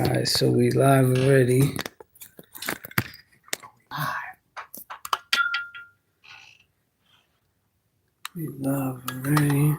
All right, so we live already. We live already.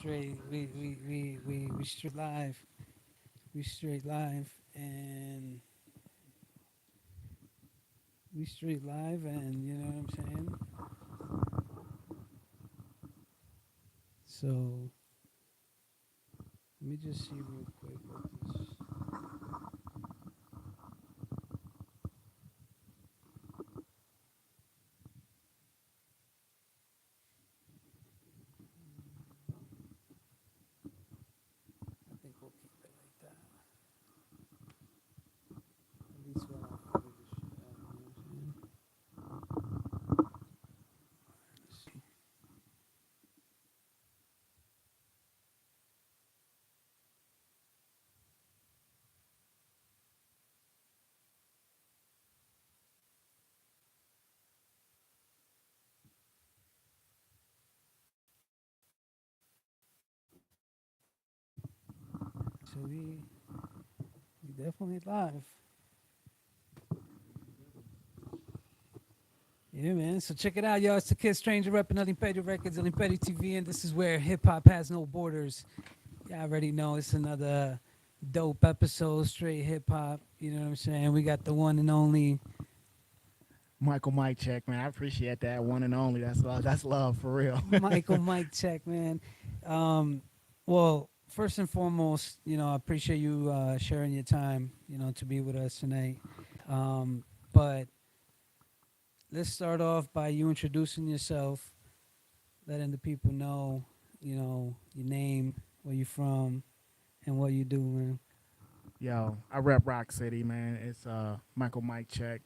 Straight, we straight live. We straight live, and we straight live, and you know what I'm saying. So let me just see real quick what this. I think we'll keep it like that. At least when I figure this shit out, you know what I'm saying. Let's see. So we definitely live. Yeah, man. So check it out, y'all. It's the Kid Stranger repping El Imperio Records, El Imperio TV, and this is where hip hop has no borders. Y'all already know it's another dope episode, straight hip hop. You know what I'm saying? We got the one and only Michael Mike check, man. I appreciate that one and only. That's love. That's love for real. Michael Mike Check, man. Well, first and foremost, I appreciate you sharing your time, to be with us tonight. But let's start off by you introducing yourself, letting the people know, your name, where you from, and what you do, man. Yo, I rep Rock City, man. It's Michael Mike check.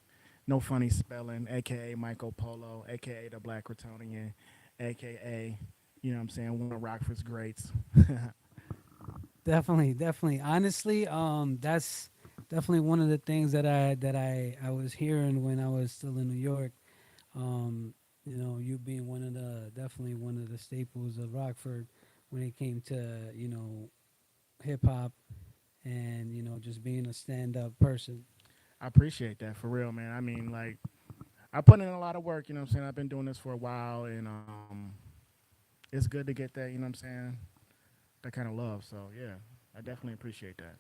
No funny spelling, aka Michael Polo, aka the Black Retonian, aka, you know what I'm saying, one of Rockford's greats. Definitely, definitely. Honestly, that's definitely one of the things that I was hearing when I was still in New York. You being definitely one of the staples of Rockford when it came to hip hop and just being a stand up person. I appreciate that for real, man. I mean, like, I put in a lot of work, you know what I'm saying? I've been doing this for a while, and it's good to get that, you know what I'm saying? That kind of love. So, yeah, I definitely appreciate that.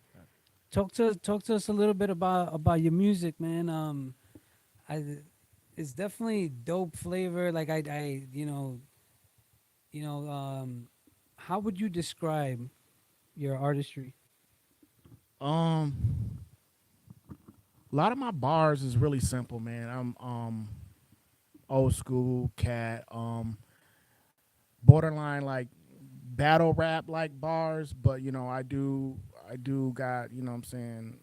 Talk to us a little bit about your music, man. I it's definitely dope flavor. Like I you know how would you describe your artistry? Um, a lot of my bars is really simple, man. I'm old school cat, borderline like battle rap like bars, but I do got, you know what I'm saying,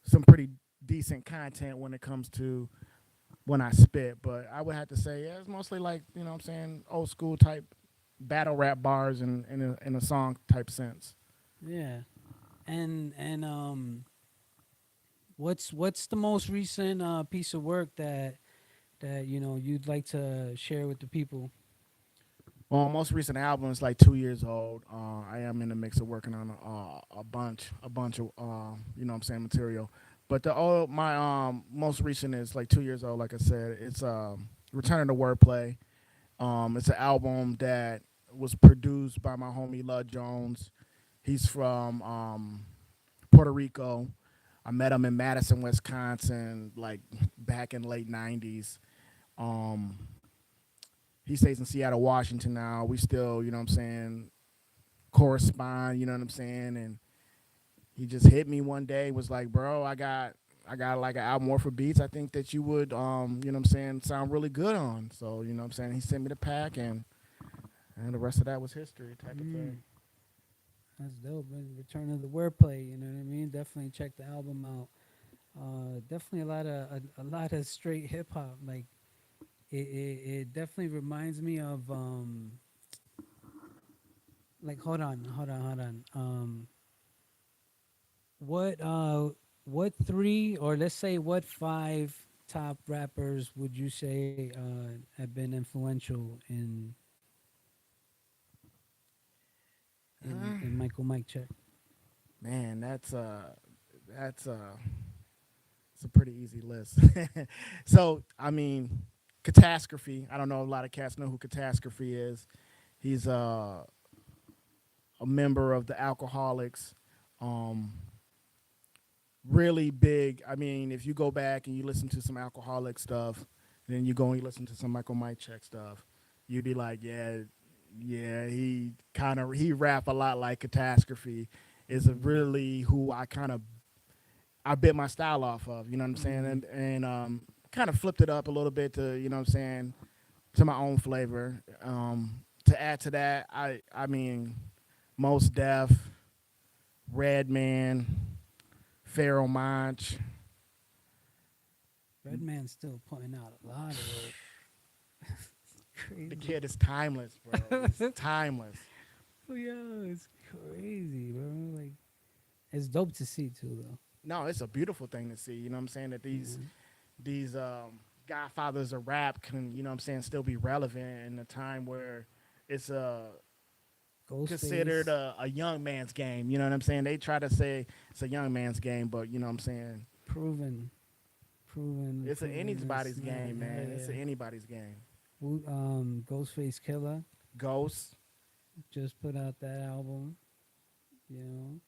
some pretty decent content when it comes to when I spit, but I would have to say yeah, it's mostly like, you know what I'm saying, old school type battle rap bars in a song type sense. Yeah. And what's the most recent piece of work that you'd like to share with the people? Well, most recent album is like 2 years old. I am in the mix of working on a bunch of you know what I'm saying, material. But my most recent is like 2 years old. Like I said, it's Returning to Wordplay. It's an album that was produced by my homie Lud Jones. He's from Puerto Rico. I met him in Madison, Wisconsin, like back in late '90s. Um, he stays in Seattle, Washington now. We still, you know what I'm saying, correspond. You know what I'm saying, and he just hit me one day. Was like, bro, I got like an album War for Beats. I think that you would, you know what I'm saying, sound really good on. So you know what I'm saying. He sent me the pack, and the rest of that was history type of Mm, thing. that's dope. Return of the Wordplay. You know what I mean? Definitely check the album out. Definitely a lot of straight hip hop. Like it definitely reminds me of like hold on. What what three, or let's say what five top rappers would you say have been influential in Michael Mike check? Man, that's it's a pretty easy list. So I mean, Catastrophe. I don't know if a lot of cats know who Catastrophe is. He's a member of the Alcoholics. Um, really big. I mean, if you go back and you listen to some Alcoholic stuff, then you go and you listen to some Michael Mike Check stuff, you'd be like, yeah, yeah, he rap a lot like Catastrophe. Is a really who I bit my style off of. You know what I'm saying? Mm, And kind of flipped it up a little bit to, you know what I'm saying, to my own flavor. To add to that, I mean, Most Def, Redman, Pharaoh Monch. Redman's still putting out a lot of work. The Crazy. kid is timeless, bro. It's timeless. Oh yeah, it's crazy, bro. Like it's dope to see too, though. No, it's a beautiful thing to see. You know what I'm saying? That Yeah. these godfathers of rap can, you know what I'm saying, still be relevant in a time where it's considered Ghostface, a young man's game. You know what I'm saying? They try to say it's a young man's game, but you know what I'm saying? proven, It's an proven. It's anybody's not. game, Hell man. It's yeah. an anybody's game. Ghostface Killer Ghost. just put out that album. You know.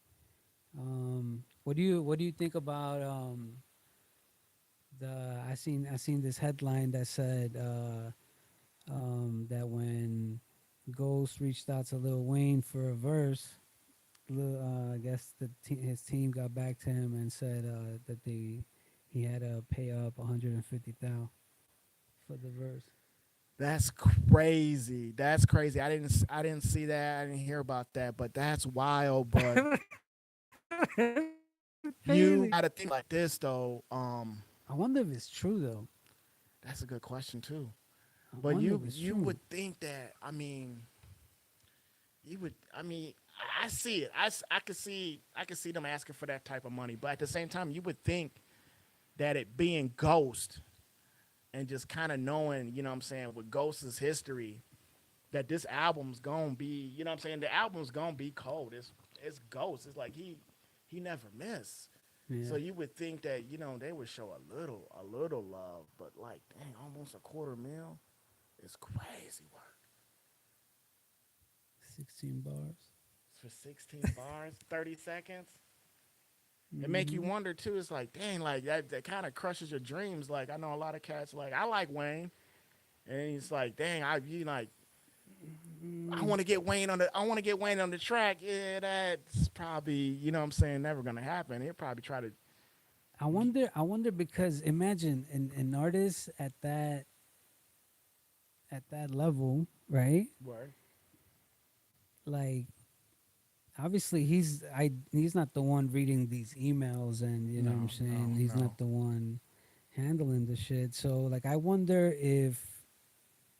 What do you think about the I seen this headline that said that when Ghost reached out to Lil Wayne for a verse, I guess his team got back to him and said that he had to pay up 150,000 for the verse. That's crazy. That's crazy. I didn't see that. I didn't hear about that, but that's wild. But Crazy. you got to think like this though. I wonder if it's true though. That's a good question too. I But wonder if you it's you true. would think that. I mean, you would. I mean, I see it. I could see them asking for that type of money. But at the same time, you would think that it being Ghost and just kind of knowing, you know what I'm saying, with Ghost's history, that this album's gonna be, you know what I'm saying, the album's gonna be cold. It's Ghost. It's like he never miss. So Yeah. you would think that, you know, they would show a little love, but like dang, almost a quarter mil is crazy work. 16 bars. For 16 bars, 30 seconds. It make you Hmm. wonder too. It's like, dang, like that kind of crushes your dreams. Like I know a lot of cats like I like Wayne, and it's like, dang, I want to get Wayne on the track. Yeah, that's probably, you know what I'm saying, never gonna happen. He'll probably try to. I wonder because imagine an artist at that level, right? Word. Like obviously he's not the one reading these emails, and you know what I'm No, saying, no, he's no. not the one handling the shit. So like I wonder if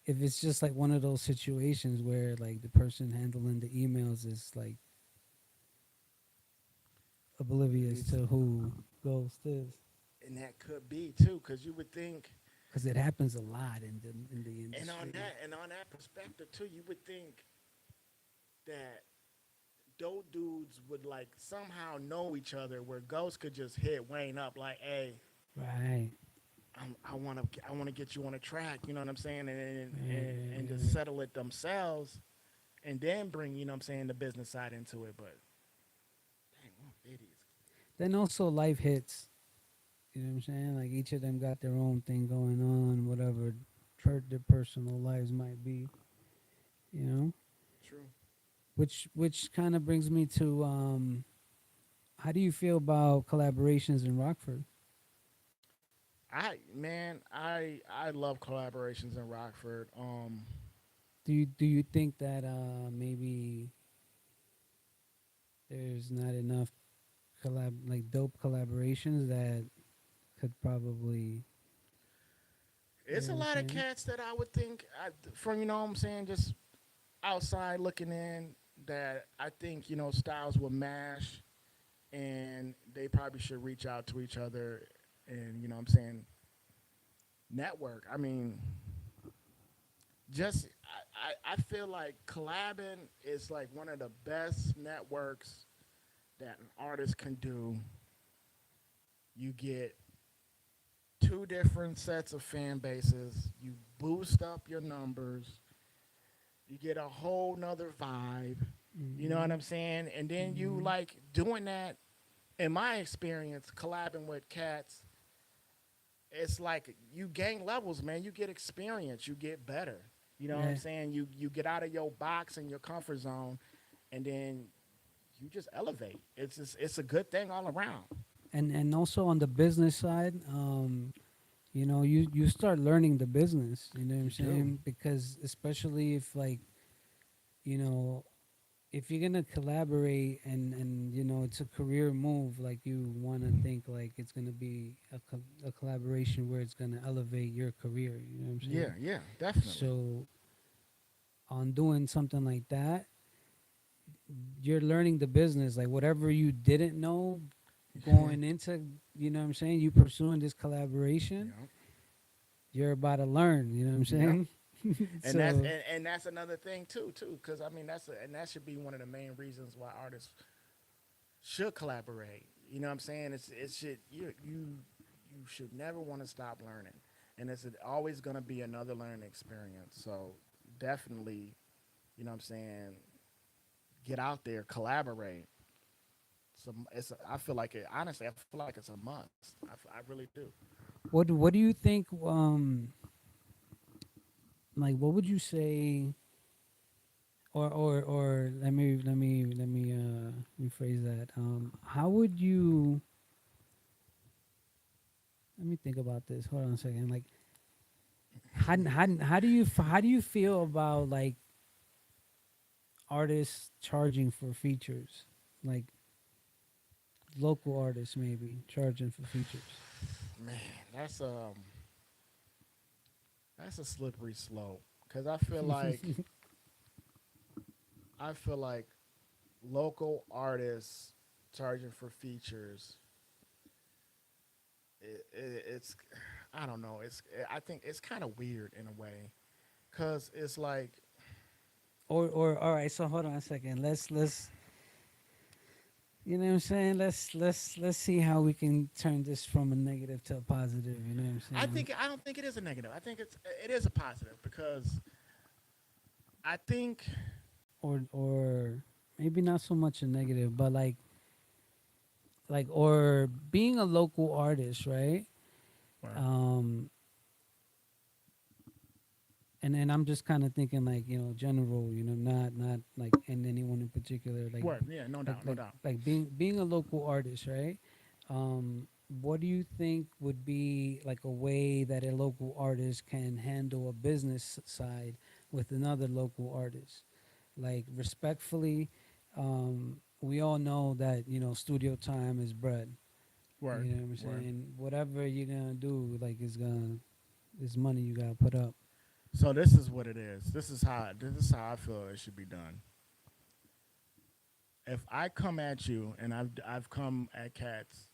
it's just like one of those situations where like the person handling the emails is like oblivious It's to who Ghost is, and that could be too, because you would think, because it happens a lot in the industry. and on that perspective too, you would think that those dudes would like somehow know each other, where Ghost could just hit Wayne up like, "Hey, Right. I want to get you on a track," you know what I'm saying, Yeah, and yeah, just yeah. settle it themselves, and then bring, you know what I'm saying, the business side into it. But dang, 150 is then also life hits. You know what I'm saying? Like each of them got their own thing going on, whatever their personal lives might be. You know, True. which kind of brings me to how do you feel about collaborations in Rockford? I love collaborations in Rockford. Do you think that maybe there's not enough dope collaborations that could probably, you It's know a what I'm lot of saying? cats that I would think from what I'm saying, just outside looking in, that I think styles will mash, and they probably should reach out to each other, and what I'm saying, network. I mean, just I feel like collabing is like one of the best networks that an artist can do. You get two different sets of fan bases. You boost up your numbers. You get a whole nother vibe. You know what Hmm. I'm saying? And then you Hmm. like doing that. In my experience, collabing with cats, it's like you gain levels, man. You get experience. You get better. You know what I'm Yeah, saying? You get out of your box and your comfort zone, and then you just elevate. It's a good thing all around. and also on the business side, you start learning the business. You know what I'm You do. saying? Because especially if you know if you're gonna collaborate and it's a career move, like you want to think like it's gonna be a collaboration where it's gonna elevate your career. You know what I'm Yeah, saying? yeah, definitely. So on doing something like that, you're learning the business. Like whatever you didn't know going into, you know what I'm saying, you pursuing this collaboration, Yeah, you're about to learn. You know what I'm yeah. saying? And that's So and that's another thing too, because I mean and that should be one of the main reasons why artists should collaborate. You know what I'm saying? It should you should never want to stop learning, and it's always going to be another learning experience. So definitely, what I'm saying, get out there, collaborate. So I feel like it. Honestly, I feel like it's a must. I really do. what do you think? Like what would you say? Or let me rephrase that. How would you? Let me think about this. Hold on a second. Like how do you feel about like artists charging for features, like local artists maybe charging for features? Man, that's um that's a slippery slope because I feel like local artists charging for features. It's I don't know. I think it's kind of weird in a way because it's like Or all right. So hold on a second. Let's you know what I'm saying. Let's see how we can turn this from a negative to a positive. You know what I'm saying? I don't think it is a negative. I think it is a positive because I think Or maybe not so much a negative, but or being a local artist, right? Right. Um, and I'm just kind of thinking like general, not like in anyone in particular, Right. Yeah. No doubt. No doubt. being a local artist, right? What do you think would be like a way that a local artist can handle a business side with another local artist, like respectfully? We all know that studio time is bread. Right. You know what I'm Right. saying? Whatever you're gonna do, like is money you gotta put up. So this is what it is. This is how I feel it should be done. If I come at you and I've come at cats,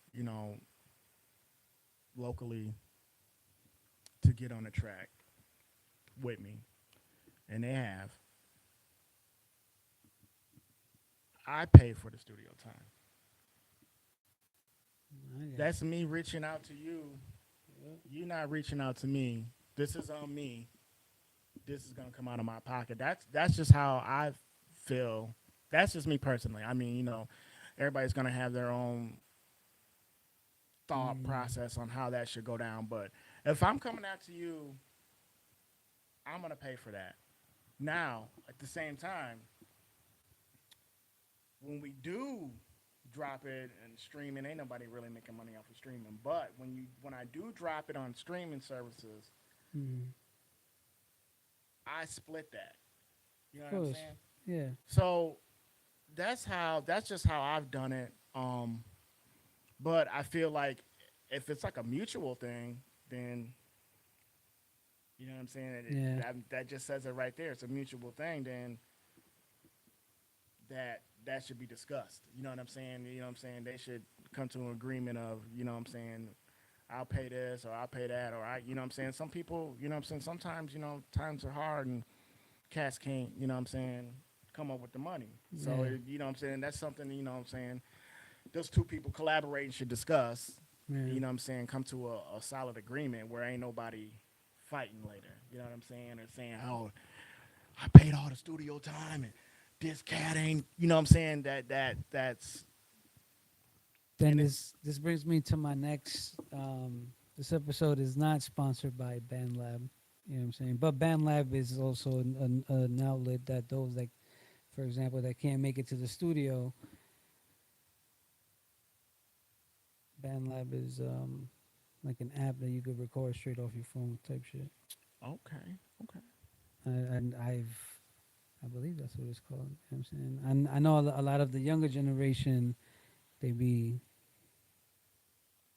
locally to get on the track with me, and they have, I pay for the studio time. I got That's me reaching out to you. you. You're not reaching out to me. This is on me. This is gonna come out of my pocket. That's just how I feel. That's just me personally. I mean, everybody's gonna have their own thought process on how that should go down. But if I'm coming out to you, I'm gonna pay for that. Now, at the same time, when we do drop it and streaming, ain't nobody really making money off of streaming. But when I do drop it on streaming services, Mm. I split that. You know Of what I'm course. saying? Yeah. So that's just how I've done it. But I feel like if it's like a mutual thing, then you know what I'm saying. Yeah. That just says it right there. It's a mutual thing. Then that should be discussed. You know what I'm saying? You know what I'm saying? They should come to an agreement of, you know what I'm saying, I'll pay this or I'll pay that or you know what I'm saying? Some people, you know what I'm saying, sometimes, you know, times are hard and cats can't, you know what I'm saying, come up with the money. So, Yeah. you know what I'm saying, that's something, you know what I'm saying, those two people collaborating should discuss, Yeah. you know what I'm saying, come to a solid agreement where ain't nobody fighting later. You know what I'm saying? Or saying, oh, I paid all the studio time and this cat ain't, you know what I'm saying, that's Then and it, this brings me to my next. This episode is not sponsored by BandLab. You know what I'm saying? But BandLab is also an outlet that those like, for example, that can't make it to the studio. BandLab is like an app that you could record straight off your phone type shit. okay, okay. And I believe that's what it's called. You know what I'm saying? And I know a lot of the younger generation, they be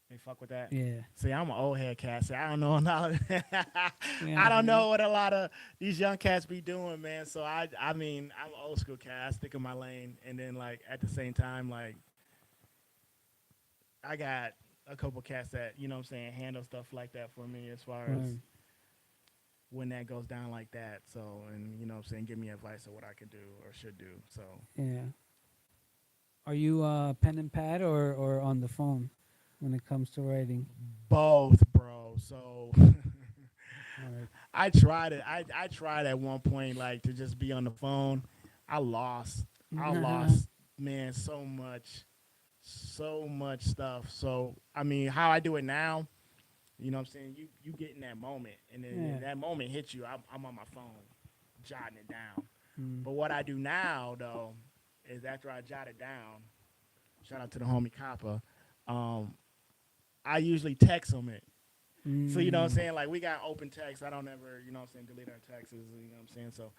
They fuck with that. yeah. See, I'm an old head cat. See, I don't know. Yeah, I don't man. know what a lot of these young cats be doing, man. So I mean, I'm an old school cat. I stick in my lane, and then like at the same time, like I got a couple cats that you know what I'm saying handle stuff like that for me as far as Right. when that goes down like that. So and you know what I'm saying, give me advice of what I could do or should do. So Yeah. Are you pen and pad or on the phone when it comes to writing? both, bro. So All right. I tried it. I tried at one point like to just be on the phone. I lost. I lost, man, so much stuff. So I mean, how I do it now, you know what I'm saying? You get in that moment and then Yeah. that moment hits you, I'm on my phone jotting it down. Mm. But what I do now though is after I jot it down, shout out to the homie Copper, um, I usually text him it. So you know what I'm Mm. saying? Like we got open text. I don't ever, you know what I'm saying, delete our texts, you know what I'm saying? So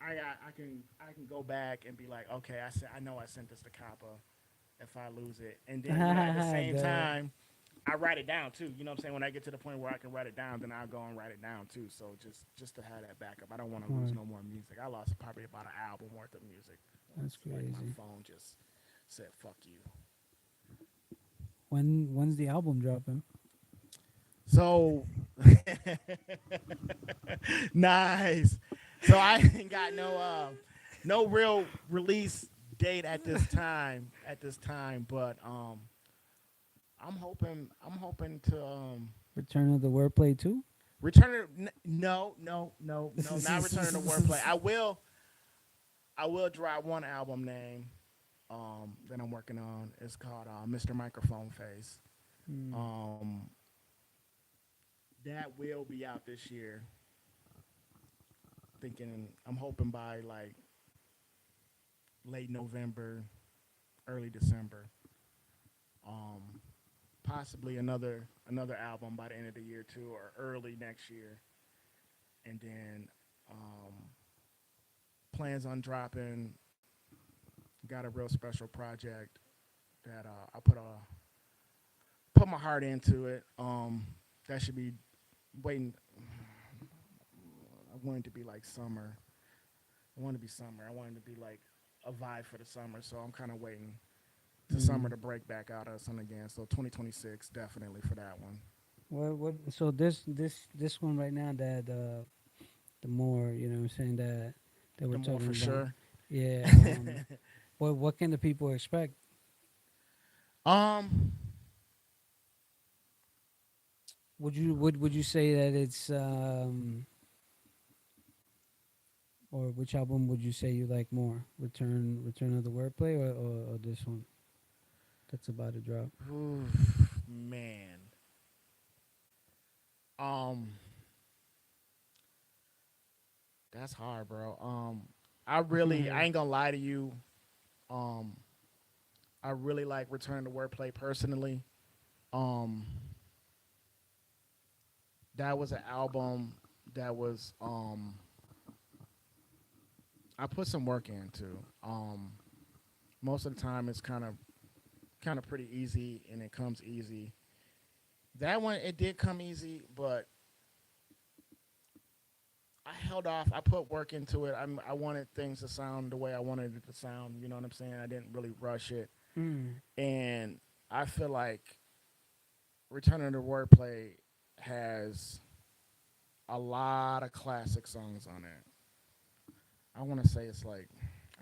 I can go back and be like, okay, I know I sent this to Kappa if I lose it. And then you know, at the same Duh. time, I write it down too. You know what I'm saying? When I get to the point where I can write it down, then I'll go and write it down too. So just to have that backup. I don't want to lose Right. no more music. I lost probably about an album worth of music. That's Like my crazy. phone just said fuck you. When's the album dropping? So nice. So I ain't got no real release date at this time. But I'm hoping to Return of the Wordplay 2? return it. No, not return to wordplay. I will drop one album name that I'm working on. It's called Mr. Microphone Face. Mm. That will be out this year. I'm hoping by like late November, early December. Um, Possibly another album by the end of the year too, or early next year. And then plans on dropping. Got a real special project that I put my heart into it. That should be waiting. I want it to be like summer. I want it to be summer. I want it to be like a vibe for the summer. So I'm kind of waiting to summer to break back out of sun again. So 2026 definitely for that one. What so this one right now that the more, you know what I'm saying, that we're The more talking for about. sure. Yeah. What can the people expect? um, Would you say that it's or which album would you say you like more? Return of the Wordplay or this one that's about to drop? Man. Um, that's hard, bro. I ain't gonna lie to you. Um, I really like Return to Wordplay personally. Um, that was an album that was I put some work into. Most of the time it's kind of pretty easy and it comes easy. That one it did come easy, but I held off. I put work into it. I wanted things to sound the way I wanted it to sound. You know what I'm saying? I didn't really rush it, Mm. and I feel like Returning to Wordplay has a lot of classic songs on it. I want to say it's like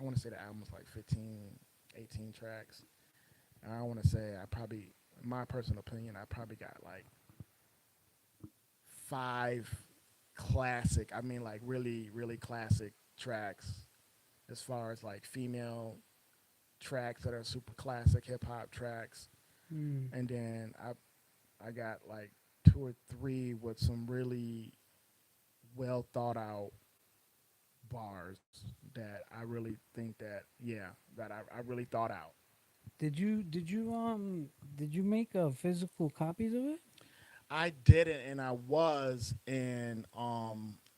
I want to say the album's like 15, 18 tracks. And I want to say I probably, in my personal opinion, I probably got like five classic. I mean, like really, really classic tracks as far as like female tracks that are super classic hip hop tracks, Mm. and then I got like two or three with some really well thought out bars that I really think that yeah that I really thought out. Did you make physical copies of it? I didn't, and I was, and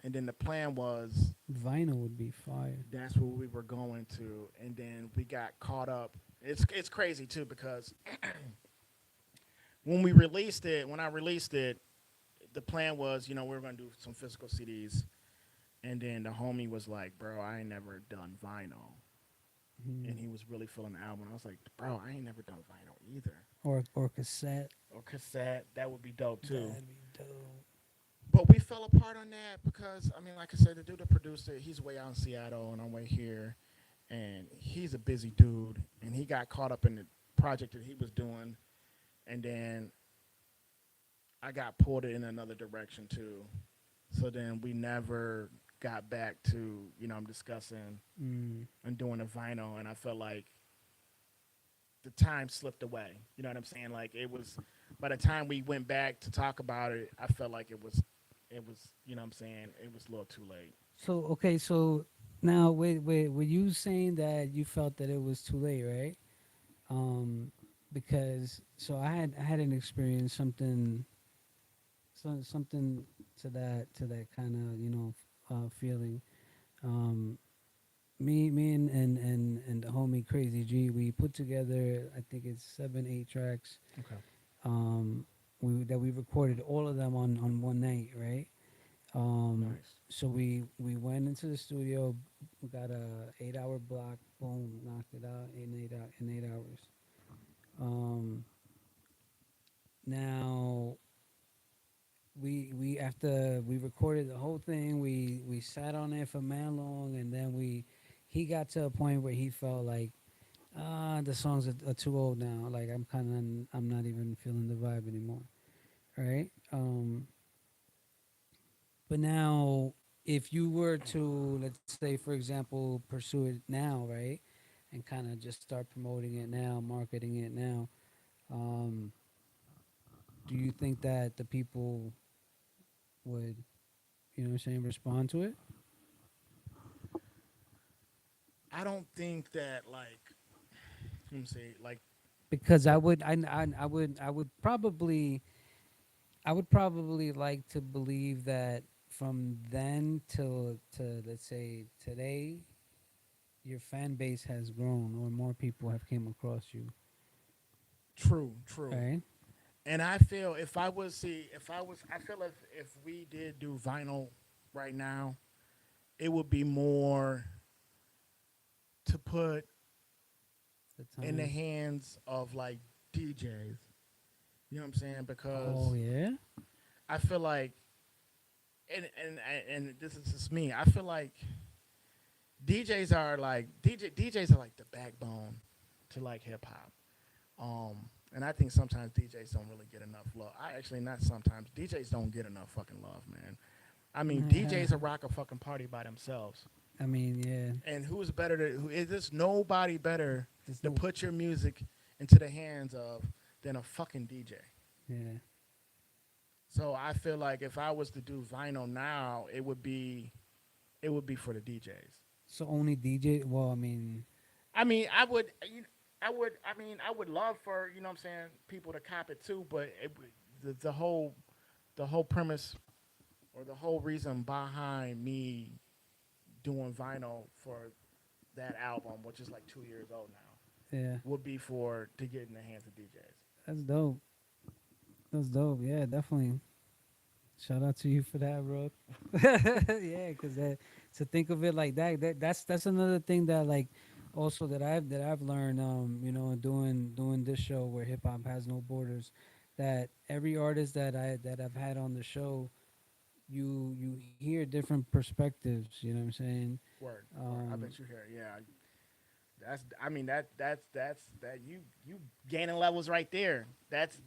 then the plan was Vinyl would be fire. that's what we were going to, and then we got caught up. It's crazy too because when I released it, the plan was we were gonna do some physical CDs, and then the homie was like, "Bro, I ain't never done vinyl," and Mm. he was really feeling the album. I was like, "Bro, I ain't never done vinyl either." Or cassette. Or cassette, that would be dope too. That'd be dope. But we fell apart on that because I mean, like I said, the dude that produced it, he's way out in Seattle, and I'm way here, and he's a busy dude, and he got caught up in the project that he was doing, and then I got pulled in another direction too. So then we never got back to I'm discussing Mm. and doing a vinyl, and I felt like the time slipped away. You know what I'm saying? Like it was by the time we went back to talk about it, I felt like it was what I'm saying, it was a little too late. So okay, so now wait, were you saying that you felt that it was too late, right? Because so I had an experience something to that kind of feeling. Um, me and the homie Crazy G, we put together I think it's 7 8 tracks. Okay. We recorded all of them on one night, right? Nice. So we went into the studio, we got a 8 hour block, boom, knocked it out in 8 hours. Um, Now we after we recorded the whole thing, we sat on it for man long, and then he got to a point where he felt like the songs are too old now. Like I'm not even feeling the vibe anymore, right? But now, if you were to, let's say, for example, pursue it now, right, and kind of just start promoting it now, marketing it now, um, do you think that the people would, what I'm saying, respond to it? I don't think that like let me see like Because I would probably like to believe that from then to let's say today, your fan base has grown or more people have came across you, true. right? And I feel I feel if we did do vinyl right now, it would be more to put The in the time. hands of like DJs. You know what I'm saying? Oh Because yeah. I feel like, and this is just me. I feel like DJs are like the backbone to like hip hop. And I think sometimes DJs don't really get enough love. I actually not sometimes DJs don't get enough fucking love, man. I mean, DJs are rock a fucking party by themselves. I mean, yeah. And who's better to who is this nobody better There's to no. put your music into the hands of than a fucking DJ. Yeah. So I feel like if I was to do vinyl now, it would be for the DJs. So only DJ. Well, I mean, I mean, I would love for, you know what I'm saying, people to cop it too, but the whole premise or the whole reason behind me doing vinyl for that album, which is like 2 years old now, yeah, would be for to get in the hands of DJs. that's dope. That's dope. Yeah, definitely. Shout out to you for that, bro. Yeah, because that to think of it like that's another thing that like also that I've learned doing this show where hip hop has no borders, that every artist that I've had on the show, you hear different perspectives. You know what I'm saying? Word. I bet you hear. Yeah, that's. I mean that you gaining levels right there. That's.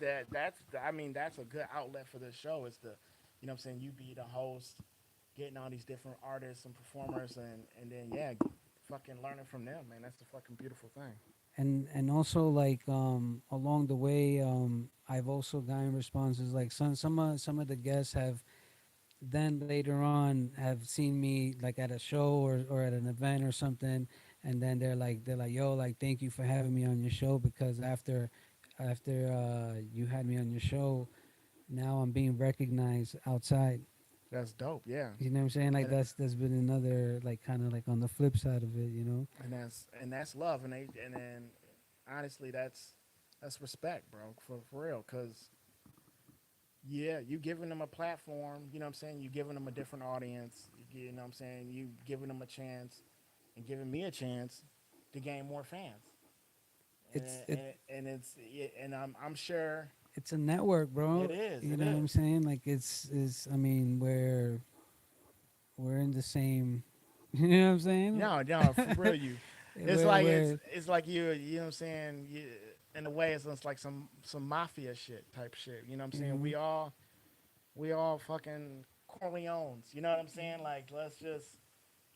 I mean that's a good outlet for this show. Is the, you know what I'm saying, you be the host, getting all these different artists and performers, and then yeah, fucking learning from them, man. That's a fucking beautiful thing. And also like along the way I've also gotten responses like some of the guests have then later on have seen me like at a show or at an event or something, and then they're like yo, like thank you for having me on your show, because after you had me on your show, now I'm being recognized outside. That's dope. Yeah, You know what I'm saying? Like and that's been another like kind of like on the flip side of it, you know. and that's love, and then honestly, that's respect, bro, for real, cause yeah, you giving them a platform, you know what I'm saying? You giving them a different audience, you know what I'm saying? You giving them a chance and giving me a chance to gain more fans. it's it And it's yeah, and I'm sure it's a network, bro. it is. You It know what I'm is. saying? Like it's I mean, we're in the same. You know what I'm saying? No, for real, you. We're It's like you know what I'm saying. In a way, it's like some mafia shit type shit. You know what I'm saying? hmm We all fucking Corleones. You know what I'm saying? Like let's just,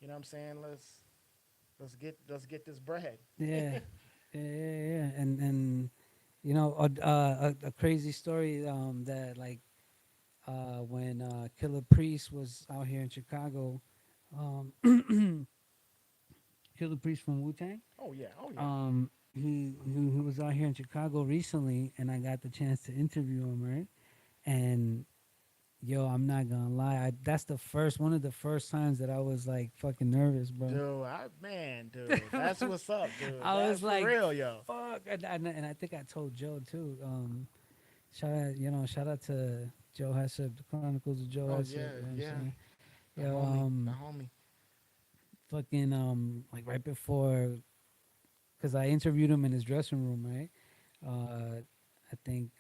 you know what I'm saying? Let's get this bread. yeah, yeah. And you know a crazy story that like when Killer Priest was out here in Chicago, Killer Priest from Wu Tang. Oh yeah, oh yeah. He was out here in Chicago recently, and I got the chance to interview him, right? And yo, I'm not gonna lie, that's the first one of the first times that I was like fucking nervous, bro. Dude, that's what's up, dude. I That's was for like, real, yo. fuck, and I think I told Joe too. Shout out to Joe HESSEP, the Chronicles of Joe Oh HESSEP. yeah, You know what I'm yeah. saying? The Yo, homie, the homie. fucking like right before, because I interviewed him in his dressing room, right? I think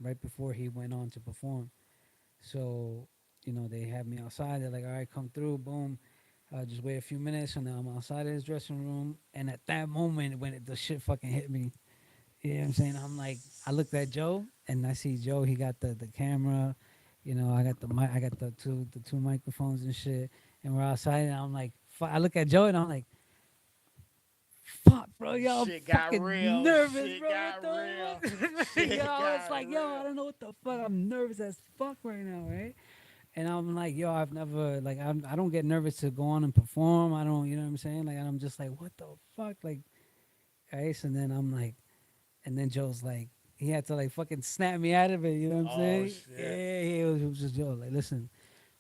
right before he went on to perform. So, they had me outside. They're like, all right, come through. Boom. Just wait a few minutes. And now I'm outside of his dressing room. And at that moment, when the shit fucking hit me, you know what I'm saying? I'm like, I looked at Joe and I see Joe. He got the camera. I got the mic. I got the two microphones and shit. And we're outside. And I'm like, I look at Joe and I'm like, fuck, bro, yo, I'm Shit got fucking real. nervous, Shit bro. got What real. the fuck? Yo, Shit I was got like, yo, I real. don't know what the fuck. I'm nervous as fuck right now, right? And I'm like, yo, I've never like I don't get nervous to go on and perform. I don't, you know what I'm saying? Like, and I'm just like, what the fuck, like, right? And then I'm like, and then Joe's like, he had to like fucking snap me out of it. You know what I'm Oh saying? shit. Yeah, he was just Joe, like, listen,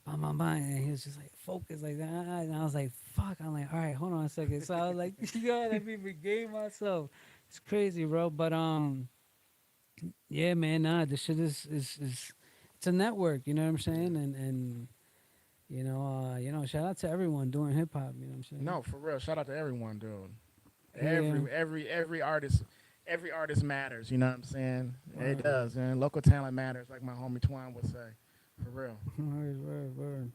bam, and he was just like focused like that. And I was like, fuck. I'm like, all right, hold on a second. So I was like, yo, let me regain myself. It's crazy, bro. But yeah, man, nah, this shit is it's a network. You know what I'm Yeah. saying? And shout out to everyone doing hip hop. You know what I'm saying? No, for real. Shout out to everyone, dude. Yeah. Every artist matters. You know what I'm saying? It Word. does, and local talent matters, like my homie Twine would say. For real. Word.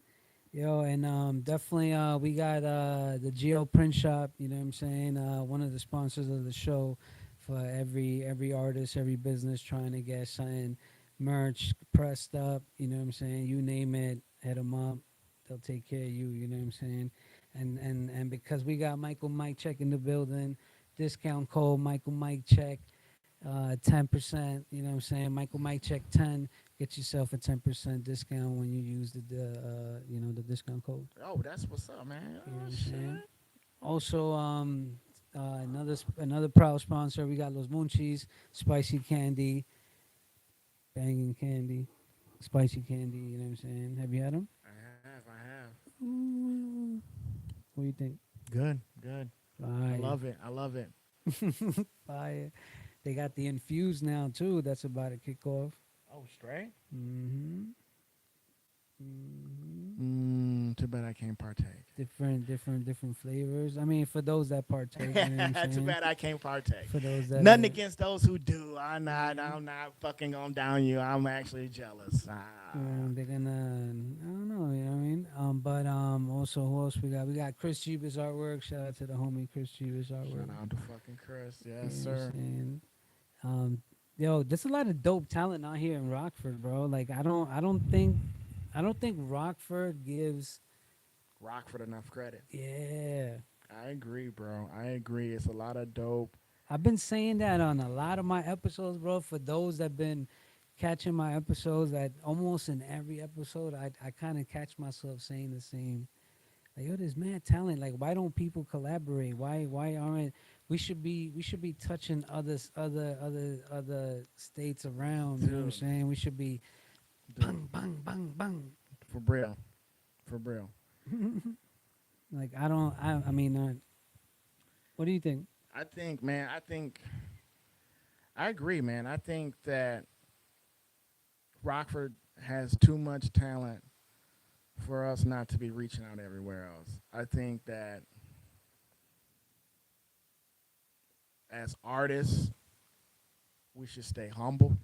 Yo, and definitely we got the Geo Print Shop, you know what I'm saying? One of the sponsors of the show for every artist, every business trying to get something merch pressed up, you know what I'm saying? You name it, hit them up. They'll take care of you, you know what I'm saying? And because we got Michael Mike Check in the building, discount code Michael Mike Check. 10%. You know what I'm saying? Michael Mike check 10. Get yourself a 10% discount when you use the discount code. Oh, that's what's up, man. You know what Oh I'm shit. saying? Also, another proud sponsor. We got Los Moonchies, spicy candy, banging candy, spicy candy. You know what I'm saying? Have you had them? I have. Ooh. What do you think? Good, good. I Fire. love it. I love it. Fire. They got the infused now too. That's about to kick off. Oh, straight. Mm-hmm. Mm-hmm. Too bad I can't partake. Different flavors. I mean, for those that partake, you know what I'm Too saying. bad I can't partake. For those that Nothing are, against those who do. I'm not fucking going down you. I'm actually jealous. they're gonna, I don't know, you know what I mean. But also, who else we got? We got Chris Jeebus artwork. Shout out to the homie Chris Jeebus artwork. Shout out to fucking Chris. You Yes, know what I'm sir. saying? Yo, there's a lot of dope talent out here in Rockford, bro. Like, I don't think Rockford gives. Rockford enough credit. Yeah, I agree, bro. I agree. It's a lot of dope. I've been saying that on a lot of my episodes, bro. For those that been catching my episodes, that almost in every episode, I kind of catch myself saying the same. Like, yo, there's mad talent. Like, why don't people collaborate? Why aren't we should be touching other states around? You know what I'm Dude, saying? We should be dude. bang bang bang bang. For real. For real. Like, I don't. I mean, what do you think? I think, man, I agree, man. I think that Rockford has too much talent for us not to be reaching out everywhere else. I think that as artists, we should stay humble,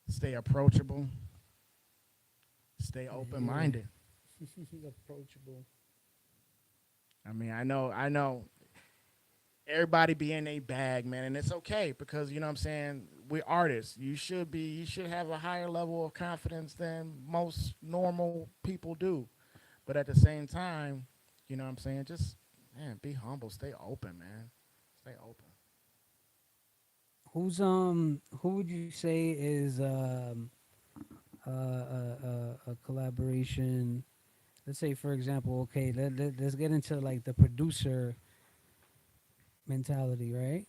stay approachable, stay open minded. Approachable. I know everybody be in a bag, man, and it's okay because you know what I'm saying, we're artists. You should have a higher level of confidence than most normal people do. But at the same time, you know what I'm saying, just man, be humble, stay open, man. Stay open. Who would you say is a collaboration? Let's say, for example, okay, let's get into like the producer mentality, right?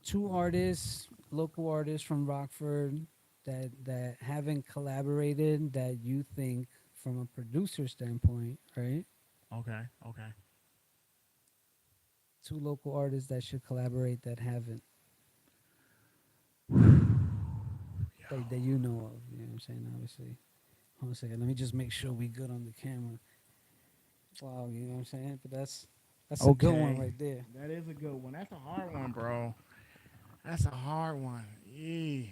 Two artists, local artists from Rockford that haven't collaborated that you think from a producer standpoint, right? Okay, okay. Two local artists that should collaborate that haven't, that you know of. You know what I'm saying? Obviously. Hold on a second. Let me just make sure we good on the camera. Wow, you know what I'm saying? But that's a good one Okay. right there. That is a good one. That's a hard one, bro. That's a hard one. Yeah.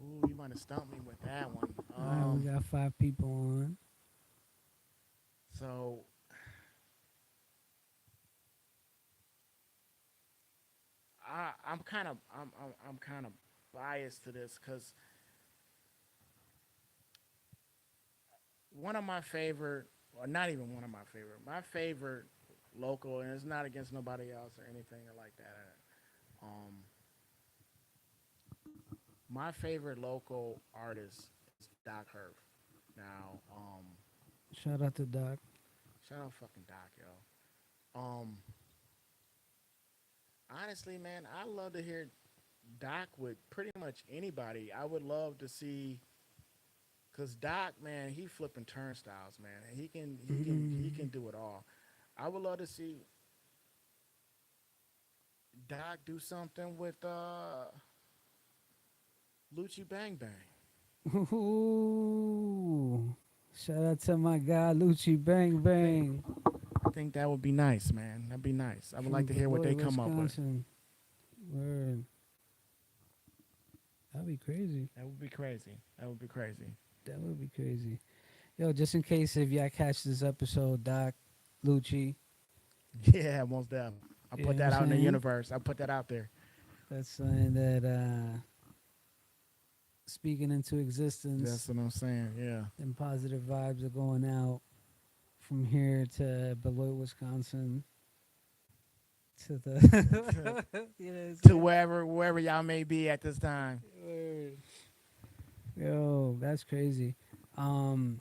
Ooh, you might have stumped me with that one. All right, we got 5 people on. So I'm kind of biased to this because one of my favorite, or not even one of my favorite local, and it's not against nobody else or anything like that. Um, my favorite local artist is Doc Herb. Now, Shout out to Doc. shout out fucking Doc, yo. Honestly, man, I love to hear Doc with pretty much anybody. I would love to see, cause Doc, man, he flipping turnstiles, man. And he can do it all. I would love to see Doc do something with Lucci Bang Bang. Ooh. Shout out to my guy Lucci Bang I think Bang I think that would be nice, man. That'd be nice. I would like from to hear what they Beloit, come up with. Wisconsin. Word. That'd be crazy. That would be crazy. That would be crazy. That would be crazy. Yo, just in case if y'all catch this episode, Doc, Lucci, Yeah, most definitely. I you put know that what out I'm in the saying? universe. I put that out there. That's something that speaking into That's existence what I'm saying. Yeah. and positive vibes are going out from here to Beloit, Wisconsin, to to, the you know what I'm to saying? wherever y'all may be at this time. Word. Yo, that's crazy. Um,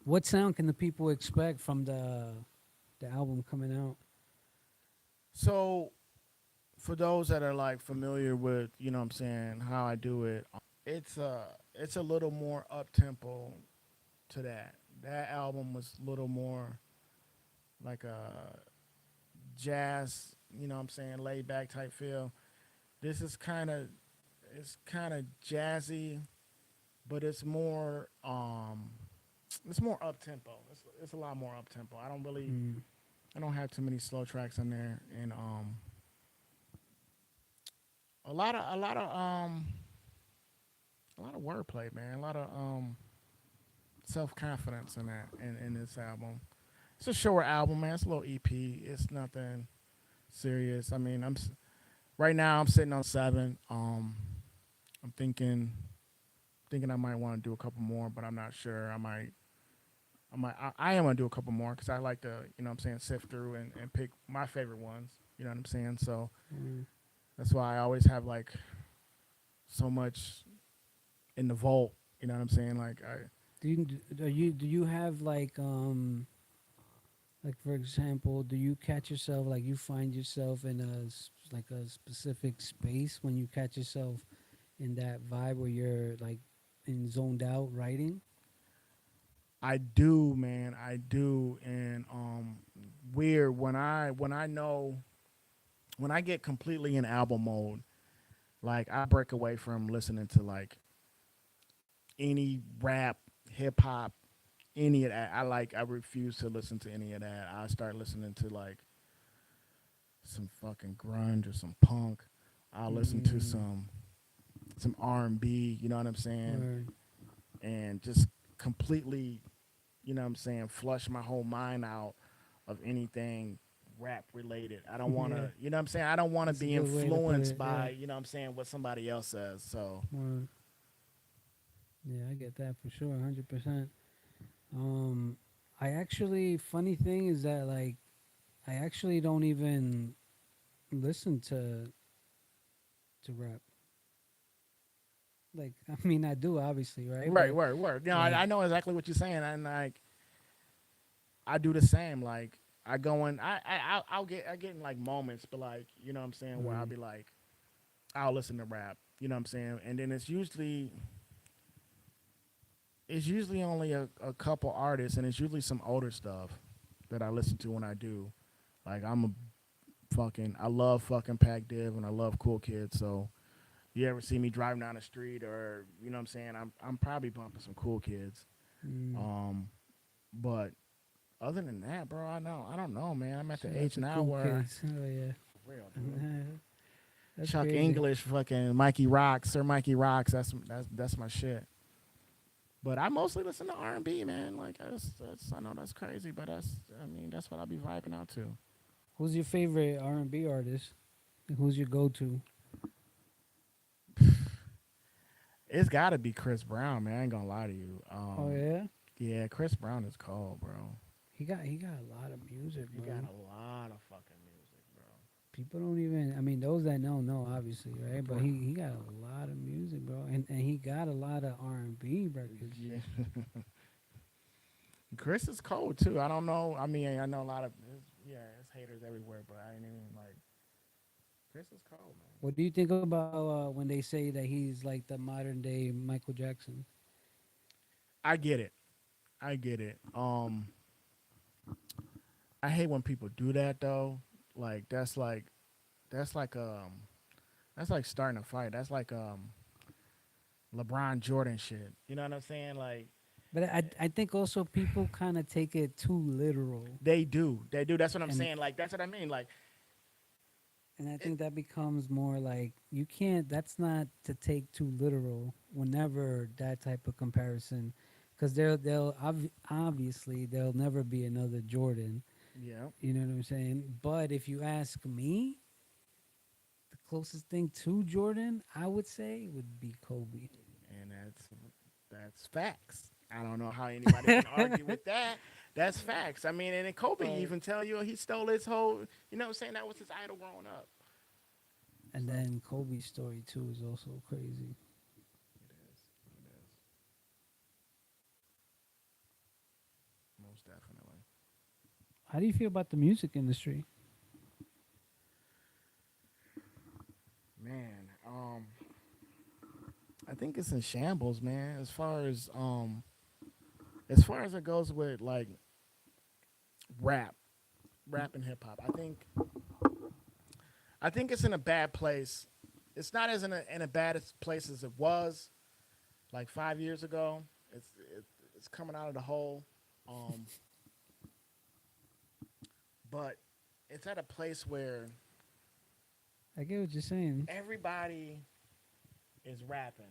what sound can the people expect from the album coming out? So for those that are like familiar with, you know what I'm saying, how I do it, it's a little more up tempo to that. That album was a little more like a jazz, you know what I'm saying, laid back type feel. This is kind of jazzy, but it's more up tempo. It's a lot more up tempo. Mm. I don't have too many slow tracks in there, and a lot of wordplay, man. A lot of self confidence in that in this album. It's a short album, man. It's a little EP. It's nothing serious. I mean, right now I'm sitting on 7. I'm thinking I might want to do a couple more, but I'm not sure. I am gonna do a couple more because I like to, you know what I'm saying, sift through and pick my favorite ones. You know what I'm saying? So Mm. that's why I always have like so much in the vault. You know what I'm saying? Do you have like for example, do you catch yourself like you find yourself in like a specific space when you catch yourself in that vibe where you're like in zoned out writing? I do, man. I do, and weird when I get completely in album mode, like I break away from listening to like any rap, hip hop, any of that. I refuse to listen to any of that. I start listening to like some fucking grunge or some punk. I'll listen to Mm, some R&B, you know what I'm saying? word. And just completely, you know what I'm saying, flush my whole mind out of anything rap related. I don't want Yeah, to, you know what I'm saying? I don't want to that's a be good way to put influenced it. Yeah. by, you know what I'm saying, what somebody else says. So, Word. Yeah, I get that for sure, 100%. Um, I actually, funny thing is that like I actually don't even listen to rap. Like, I mean, I do obviously, right? right, But word, word. You know, like, I know exactly what you're saying. And like, I do the same. Like, I go in, I get in like moments, but like, you know what I'm saying, where I'll mm, be like, I'll listen to rap, you know what I'm saying? And then it's usually only a couple artists, and it's usually some older stuff that I listen to when I do. Like I love fucking Pac Div and I love Cool Kids. So you ever see me driving down the street or you know what I'm saying, I'm probably bumping some Cool Kids. mm, Um, but other than that, bro, I don't know, man. I'm at shout the out age to now cool where kids. Oh yeah, real dude. that's Chuck crazy. English, fucking Mikey Rocks, Sir Mikey Rocks. That's my shit. But I mostly listen to R&B, man. Like I know that's crazy, but I mean that's what I'll be vibing out to. Who's your favorite R&B artist? Like, who's your go-to? It's got to be Chris Brown, man. I ain't gonna lie to you. Oh yeah, Yeah, Chris Brown is cold, bro. he got a lot of music, He got bro. a lot of fucking music, People don't even. I mean, those that know obviously, right? But bro. he got a lot of music, bro, and he got a lot of R&B records. Yeah, Chris is cold too. I don't know. I mean, I know a lot of his haters everywhere, but I ain't even like Chris is cold, man. What do you think about when they say that he's like the modern day Michael Jackson? I get it. I get it. I hate when people do that though. Like that's like that's like starting a fight. That's like LeBron Jordan shit. You know what I'm saying? Like But I think also people kind of take it too literal, they do. They do. That's what I'm and saying. Like that's what I mean. Like and I it, think that becomes more like you can't. That's not to take too literal. Whenever that type of comparison, because obviously there'll never be another Jordan. yeah. You know what I'm saying? But if you ask me, the closest thing to Jordan, I would say, would be Kobe. And that's facts. I don't know how anybody can argue with that. That's facts. I mean, and then Kobe Right. even tell you he stole his whole. You know what I'm saying? That was his idol growing up. And So then Kobe's story too is also crazy. it is. It is most definitely. How do you feel about the music industry? Man, I think it's in shambles, man. As far as it goes with like rap, rap and hip hop, I think it's in a bad place. It's not as in a bad place as it was like 5 years ago. It's it, it's coming out of the hole, um, but it's at a place where I get what you're saying. everybody is rapping.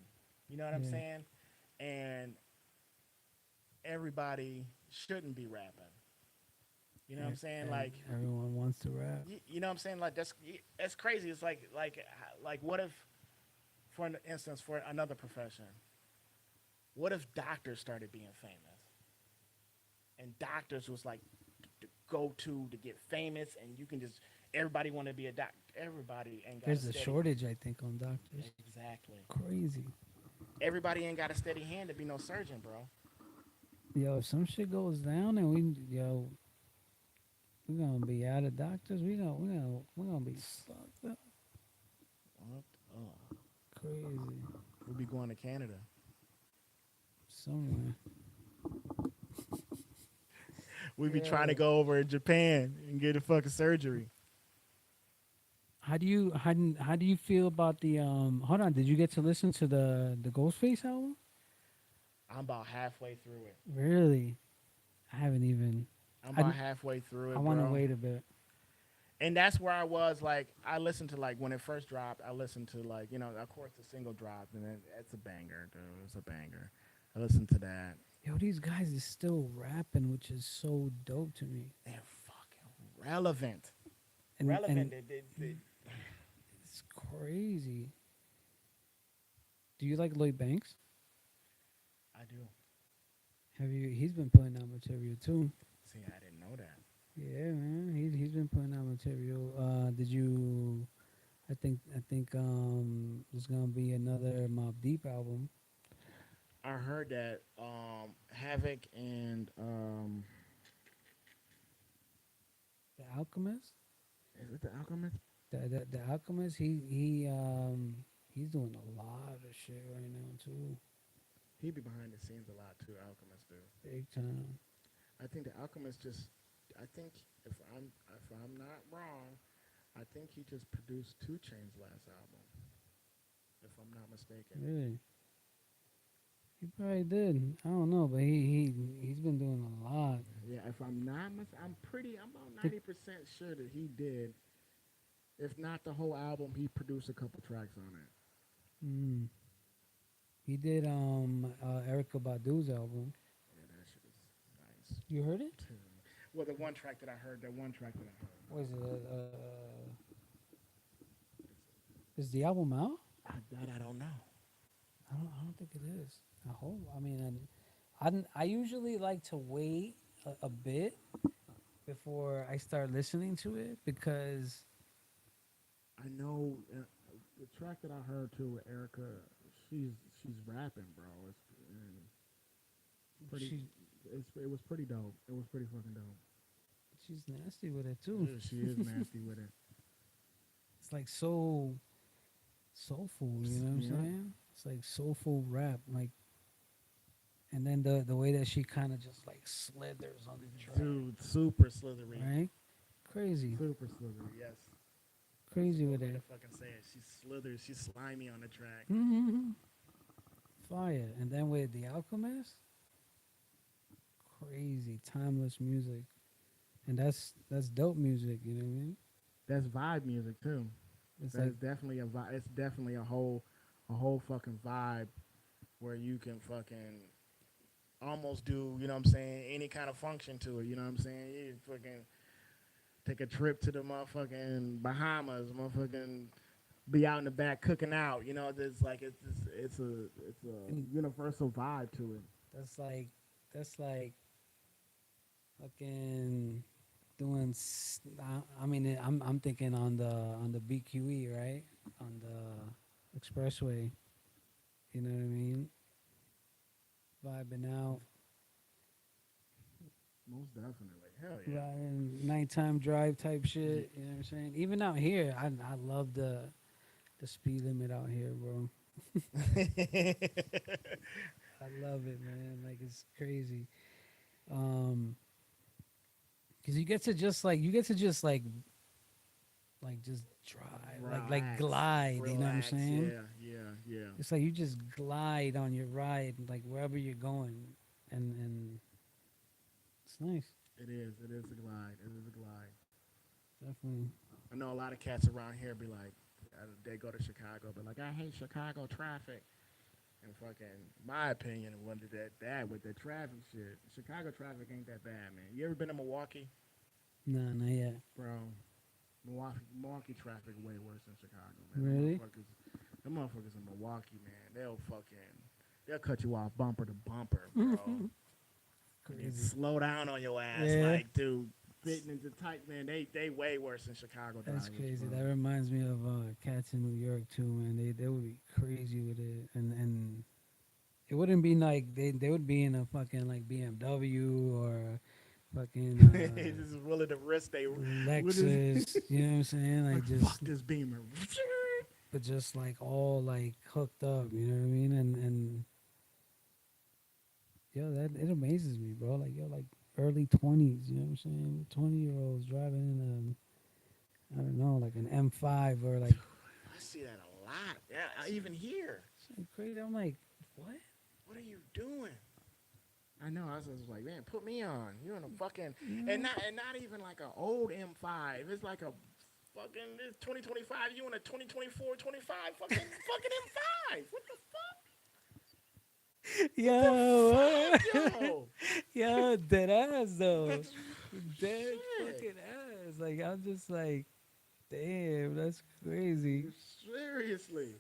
You know what I'm Yeah. saying? And everybody shouldn't be rapping. You know what I'm saying? Like, Everyone wants to rap. you know what I'm saying? Like that's crazy. It's like what if, for an instance, for another profession, what if doctors started being famous and doctors was like the go to get famous and you can just everybody want to be a doctor. Everybody ain't got a There's a steady. shortage, I think, on doctors. Exactly. Crazy. Everybody ain't got a steady hand to be no surgeon, bro. Yo, if some shit goes down and we're gonna be out of doctors. We're gonna be fucked up. What? Oh, Crazy. we'll be going to Canada. Somewhere. We be trying to Yeah. go over in Japan and get a fucking surgery. How do you feel about the hold on, did you get to listen to the Ghostface album? I'm about halfway through it. Really? I haven't even I'm I about halfway through I it, want to bro. wait a bit. And that's where I was. Like, I listened to like when it first dropped. I listened to like of course the single dropped, and it's a banger, dude. It's a banger. I listened to that. Yo, these guys is still rapping, which is so dope to me. They're fucking relevant. And Relevant. it's crazy. Do you like Lloyd Banks? I do. Have you? He's been putting out material too. See, I didn't know that. Yeah, man. He's been putting out material. Did you? I think there's gonna be another Mob Deep album. I heard that Havoc and The Alchemist. is it the Alchemist? The Alchemist. He's doing a lot of shit right now too. He be behind the scenes a lot too. Alchemist do. Big time. I think the Alchemist just. I think if I'm not wrong, I think he just produced 2 Chain's last album. If I'm not mistaken. Really. He probably did. I don't know, but he's been doing a lot. Yeah, if I'm not, I'm about The- 90% sure that he did. If not the whole album, he produced a couple tracks on it. mm, he did Erica Badu's album. Yeah, that shit is nice You heard it? too. Well, the one track that I heard, Was it? Is the album out? I don't know. I don't think it is. I hope. I mean, I usually like to wait a bit before I start listening to it because I know the track that I heard too with Erica. She's she's rapping, bro. Pretty. she It was pretty dope. It was pretty fucking dope. she's nasty with it too. Yeah, she is nasty with it. It's like so soulful. You know what I'm Yeah. saying? It's like soulful rap, like. And then the way that she kind of just like slithers on the track, Dude, super slithery. right? Crazy, Super slithery, yes. crazy That's with the way it. to fucking say it. She slithers, she's slimy on the track. Mm-hmm. Fire. And then with The Alchemist, crazy, timeless music. And that's dope music, you know what I mean? That's vibe music too. It's That's like definitely a vibe. It's definitely a whole fucking vibe where you can fucking almost do, you know what I'm saying, any kind of function to it. You know what I'm saying? You fucking take a trip to the motherfucking Bahamas, motherfucking be out in the back cooking out. You know, there's like it's a and, universal vibe to it. That's like that's like fucking doing. I mean, I'm thinking on the BQE, right? On the expressway. You know what I mean? Vibing out, Most definitely. Hell yeah. riding nighttime drive type shit. You know what I'm saying? Even out here, I love the speed limit out here, bro. I love it, man. Like it's crazy. Um, cause you get to just like just drive, like Relax. glide. You know what I'm Relax. saying? Yeah, yeah, yeah. It's like you just glide on your ride, like wherever you're going, and it's nice. It is. It is a glide. It is a glide. Definitely. I know a lot of cats around here be like, they go to Chicago, but like, I hate Chicago traffic. And fucking, my opinion, it wasn't that bad with the traffic shit. Chicago traffic ain't that bad, man. You ever been to Milwaukee? No, not yet. Bro, Milwaukee traffic way worse than Chicago, man. Really? Them motherfuckers in Milwaukee, man, they'll cut you off bumper to bumper, bro. They Crazy. slow down on your ass, Yeah. like, dude, fitting into tight, man. They way worse than Chicago That's drivers, crazy. bro. That reminds me of cats in New York too, man. They would be crazy with it, and it wouldn't be like they would be in a fucking like BMW or a fucking This is willing to risk they with his, Lexus. You know what I'm saying? like, Like fuck just, this Beamer. but just like all like hooked up. You know what I mean? And yo, that it amazes me, bro. Like yo, like early 20s. You know what I'm saying? 20-year-olds driving in a, I don't know, like an M5 or like, I see that a lot. Yeah, even here. it's like crazy. I'm like, what? What are you doing? I know. I was just like, man, put me on. You in a fucking You and know? not even like an old M5. It's like a fucking it's 2025. You in a 2024 25 fucking M5. What the Yo, fuck, yo? yo, dead ass though, dead Shit. fucking ass. Like I'm just like, damn, that's crazy. Seriously.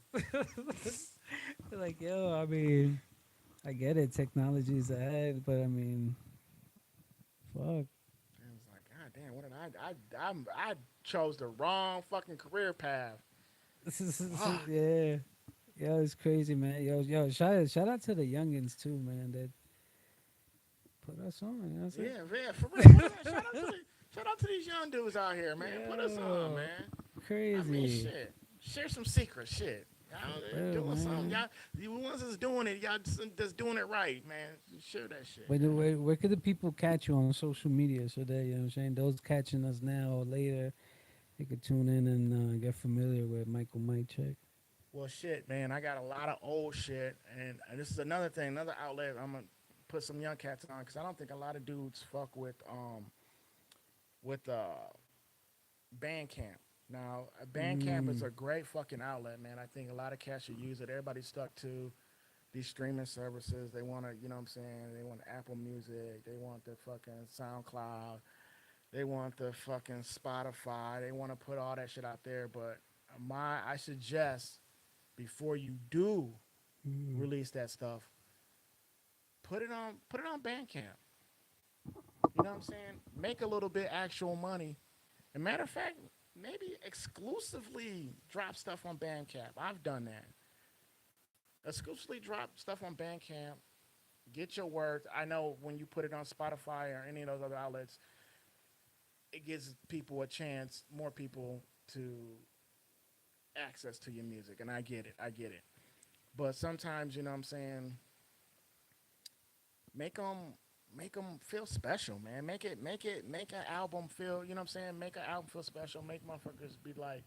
Like yo, I mean, I get it, technology's ahead, but I mean, fuck. I was like, God damn, what did I chose the wrong fucking career path. Fuck. Yeah, yo, it's crazy, man. Yo, shout out to the youngins too, man. That put us on. You know what I'm saying? Yeah, man, for real. Shout out to these young dudes out here, man. Put us on, Yo, man. I mean, crazy. shit. Share some secret shit. Y'all Real, doing something. man. Y'all, the ones that's doing it, y'all just doing it right, man. Share that shit. Where could the people catch you on social media so that, you know what I'm saying, those catching us now or later, they could tune in and get familiar with Michael Mike Check? Well, shit, man. I got a lot of old shit, and this is another thing, another outlet. I'm gonna put some young cats on because I don't think a lot of dudes fuck with Bandcamp. Now, Bandcamp is Mm, a great fucking outlet, man. I think a lot of cats should use it. Everybody's stuck to these streaming services. They want to, you know what I'm saying? They want Apple Music. They want the fucking SoundCloud. They want the fucking Spotify. They want to put all that shit out there. But I suggest before you do mm. release that stuff, put it on Bandcamp. You know what I'm saying? Make a little bit actual money. As a matter of fact, maybe exclusively drop stuff on Bandcamp. I've done that. Exclusively drop stuff on Bandcamp. Get your words. I know when you put it on Spotify or any of those other outlets, it gives people a chance, more people to access to your music. And I get it. I get it. But sometimes, you know what I'm saying, make them feel special, man. Make an album feel, you know what I'm saying? Make an album feel special. Make motherfuckers be like,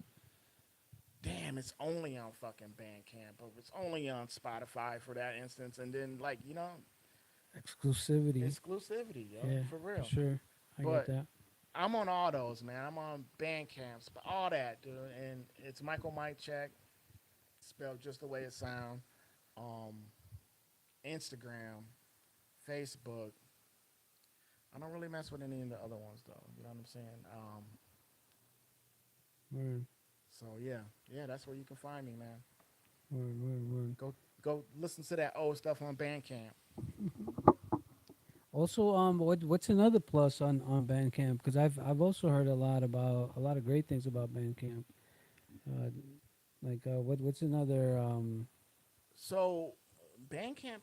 damn, it's only on fucking Bandcamp or it's only on Spotify for that instance. And then, like, you know, Exclusivity. exclusivity, yo, Yeah, for for real. sure. I get But that. I'm on all those, man. I'm on Bandcamps, all that, dude. And it's Michael Mike Check, spelled just the way it sounds. Um, Instagram, Facebook. I don't really mess with any of the other ones though. You know what I'm saying? Word, So yeah, that's where you can find me, man. word. Go listen to that old stuff on Bandcamp. Also, what's another plus on Bandcamp? Because I've also heard a lot of great things about Bandcamp. Uh, what's another So Bandcamp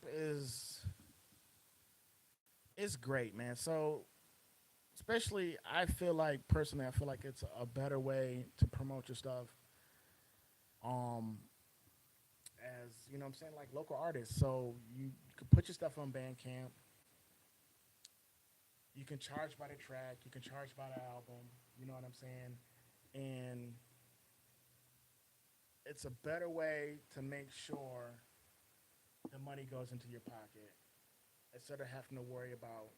is great, man. So especially I feel like personally, I feel like it's a better way to promote your stuff. Um, as you know, what I'm saying like local artists. So you can put your stuff on Bandcamp. You can charge by the track. You can charge by the album. You know what I'm saying? And it's a better way to make sure the money goes into your pocket instead of having to worry about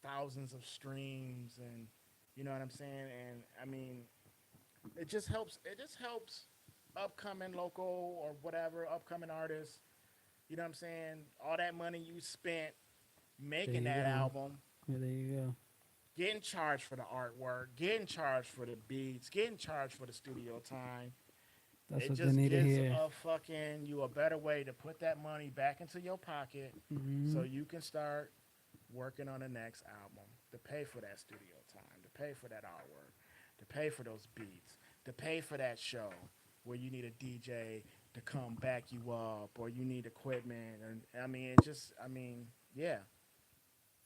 thousands of streams and you know what I'm saying. And I mean, it just helps. It just helps upcoming local or whatever upcoming artists. You know what I'm saying? All that money you spent there making you that go. album, Yeah, there you go. getting charged for the artwork, getting charged for the beats, getting charged for the studio time. That's It what they just need to gives hear. a fucking you a better way to put that money back into your pocket Hmm. so you can start working on the next album, to pay for that studio time, to pay for that artwork, to pay for those beats, to pay for that show where you need a DJ to come back you up or you need equipment. And I mean, it just, I mean, yeah.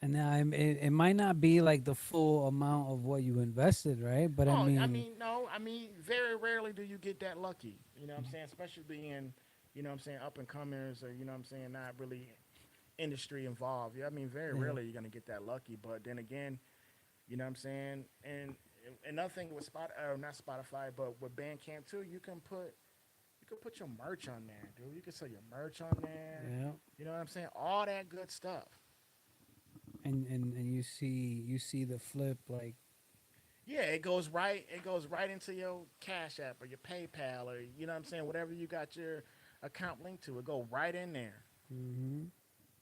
And now it might not be like the full amount of what you invested, right? But I Oh, I mean, mean, no, I mean, very rarely do you get that lucky. You know what I'm saying? Especially being, you know what I'm saying, up and comers or, you know what I'm saying, not really industry involved. Yeah, I mean, very yeah, rarely you're going to get that lucky. But then again, you know what I'm saying? And another thing with not Spotify, but with Bandcamp too, you can put your merch on there, dude. You can sell your merch on there. yeah. You know what I'm saying? All that good stuff. And you see the flip like Yeah, it goes right into your Cash App or your PayPal or you know what I'm saying, whatever you got your account linked to, it go right in there. hmm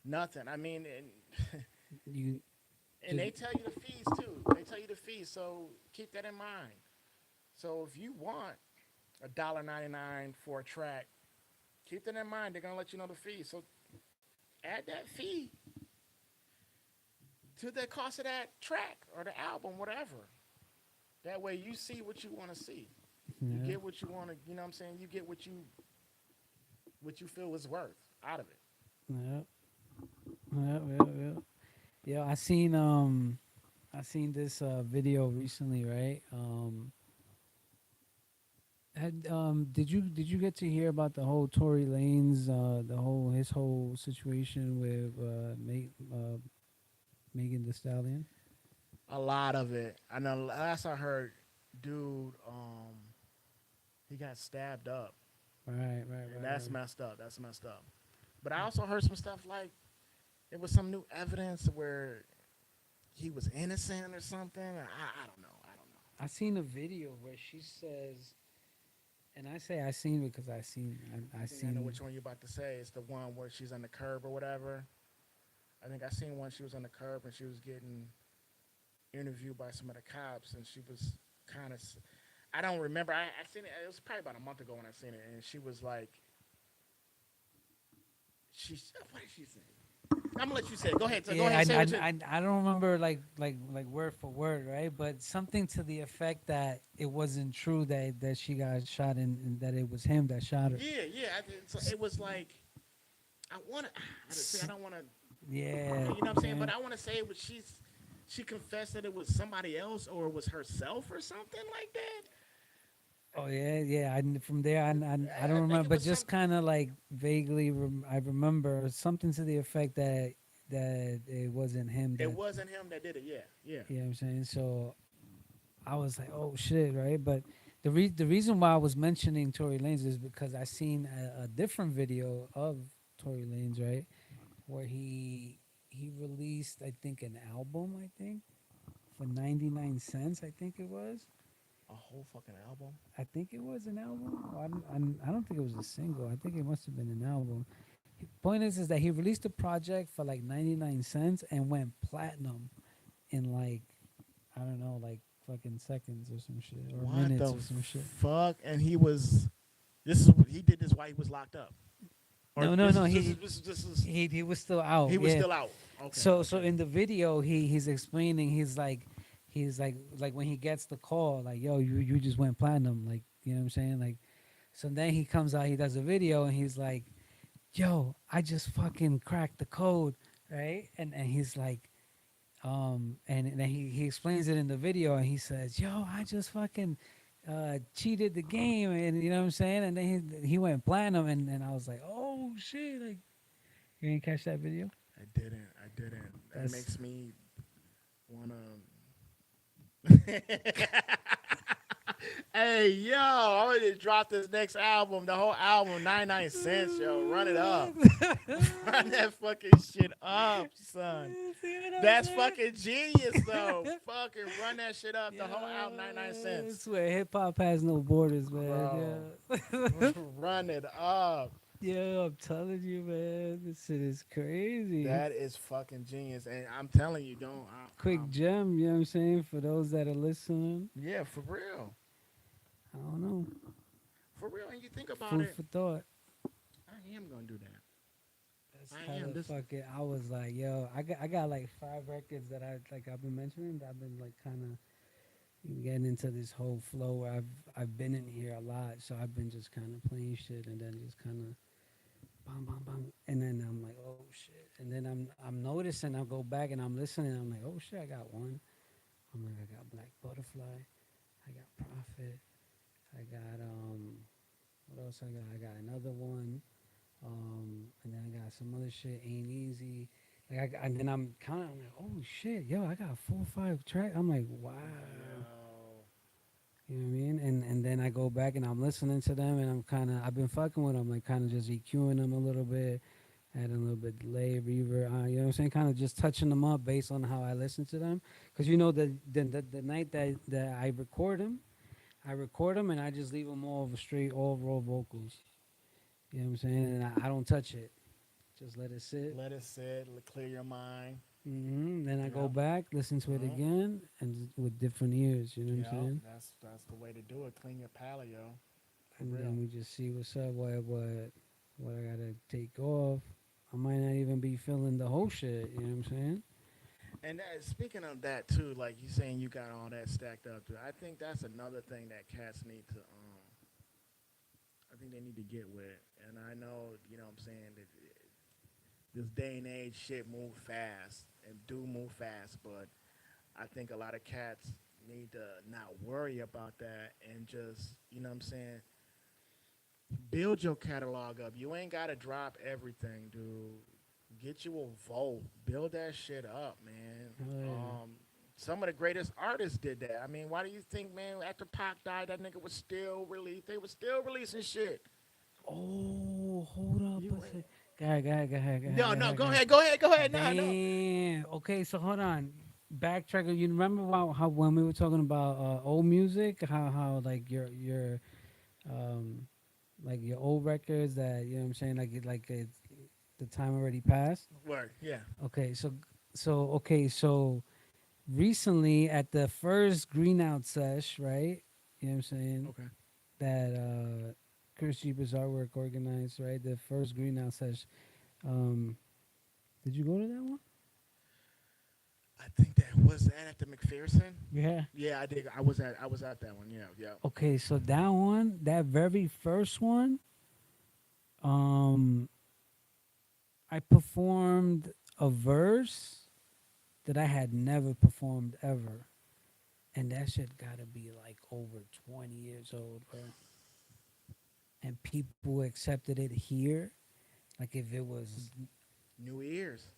Nothing. I mean, and, you and just they tell you the fees too. They tell you the fees, so keep that in mind. So if you want $1.99 for a track, keep that in mind. They're gonna let you know the fee. So add that fee to the cost of that track or the album, whatever. That way you see what you want to see. You yeah, get what you want to, you know what I'm saying? You get what you feel is worth out of it. yeah, yeah. Yeah, I seen this video recently, right? Did you get to hear about the whole Tory Lanez the whole his whole situation with Megan Thee Stallion? A lot of it. I know last I heard, dude, he got stabbed up. Right, right, And right, that's right. messed up. That's messed up. But I also heard some stuff like there was some new evidence where he was innocent or something. I don't know. I don't know. I seen a video where she says, and I say I seen it because I I think I know seen which one you're about to say. It's the one where she's on the curb or whatever. I think I seen one. She was on the curb and she was getting interviewed by some of the cops, and she was kind of. I don't remember. I seen it. It was probably about a month ago when I seen it, and she was like, "She what did she say?" I'm gonna let you say it. Go ahead. So go yeah, ahead. Say what you. I don't remember like word for word, right? But something to the effect that it wasn't true that she got shot and that it was him that shot her. Yeah, yeah. So S- it was like I want to. I s- don't want to. Yeah, You know what I'm saying? yeah. But I want to say it was she confessed that it was somebody else or it was herself or something like that. Oh yeah, yeah. From there, I I don't think remember, it but was just kind of like vaguely, I remember something to the effect that it wasn't him it that, wasn't him that did it. Yeah, yeah. you know what I'm saying. So I was like, oh shit, right? But the reason why I was mentioning Tory Lanez is because I seen a different video of Tory Lanez, right, where he released I think an album, I think for 99 cents, I think it was. A whole fucking album. I think it was an album. I don't think it was a single. I think it must have been an album. Point is that he released a project for like 99 cents and went platinum in like, I don't know, like fucking seconds or some shit or What minutes the or some shit. fuck? And he was. This is he did this while he was locked up. Or No, no. this is He was still out. he was Yeah. still out. Okay, So okay. in the video he's explaining, he's like when he gets the call, like, yo, you just went platinum, like, you know what I'm saying, like. So then he comes out, he does a video, and he's like, yo, I just fucking cracked the code, right? And he's like, and then he explains it in the video, and he says, yo, I just fucking cheated the game, and you know what I'm saying, and then he went platinum, and I was like, oh shit, like, you didn't catch that video? I didn't. I didn't. That That's makes me wanna. Hey yo, I'm gonna drop this next album, the whole album, 99 cents, yo. Run it up. Run that fucking shit up, son. See what I'm That's saying? fucking genius though. Fucking run that shit up. The whole album, 99 I cents. swear, hip hop has no borders, man. Bro. Yeah. Run it up. Yeah, I'm telling you, man. This shit is crazy. That is fucking genius. And I'm telling you, don't Quick gem, you know what I'm saying? For those that are listening, yeah, for real. I don't know. For real. And you think about Food it, for thought. I am gonna do that. That's I how am. the This fuck it. I was like, yo, I got like 5 records that I've been mentioning. That I've been like kind of getting into this whole flow where I've been in here a lot, so I've been just kind of playing shit and then just kind of bam bam bam, and then I'm like, oh shit, and then I'm noticing. I go back and I'm listening. I'm like, oh shit, I got one. I'm like, I got Black Butterfly, I got Prophet, I got what else I got? I got another one, and then I got some other shit. Ain't Easy. Like and then I'm kind of like, oh shit, yo, I got 4 or 5 tracks. I'm like, wow. yo. You know what I mean? And then I go back and I'm listening to them and I've been fucking with them, like kind of just EQing them a little bit, adding a little bit delay, reverb, you know what I'm saying? Kind of just touching them up based on how I listen to them. Because you know, the night that I record them and I just leave them all straight, all raw vocals. You know what I'm saying? And I don't touch it. Just let it sit. Let it sit. Clear your mind. Then I go Yep. back, listen to it Mhm. again, and with different ears. You know what I'm Yep. saying? That's the way to do it. Clean your palate, yo. For And real. then we just see what's up, what I gotta take off. I might not even be feeling the whole shit. You know what I'm saying? And speaking of that too, like you saying you got all that stacked up too. I think that's another thing that cats need to. I think they need to get with. And I know, you know, what I'm saying that this day and age, shit move fast and do move fast. But I think a lot of cats need to not worry about that and just, you know, what I'm saying, build your catalog up. You ain't gotta drop everything, dude. Get you a vault. Build that shit up, man. Oh, yeah. Some of the greatest artists did that. I mean, why do you think, man, after Pac died, that nigga was still released? They was still releasing shit. Oh, hold up You a ain't. sec. Go ahead, go ahead, go ahead, go ahead, No, go no, ahead, go go ahead. ahead, go ahead, go ahead. No, no. Damn. Okay, so hold on. Backtrack. You remember how when we were talking about old music, how like your um like your old records that, you know what I'm saying, the time already passed. Word, yeah. Okay, so recently at the first Green Out Sesh, right? You know what I'm saying? Okay. That Chris Jeepers Artwork organized, right? The first Green Out Sesh. Um, did you go to that one? I think that was that at the McPherson. Yeah. Yeah, I did. I was at that one. Yeah, yeah. Okay, so that one, that very first one, um, I performed a verse that I had never performed ever. And that shit gotta be like over 20 years old, bro. And people accepted it here, like if it was. New ears.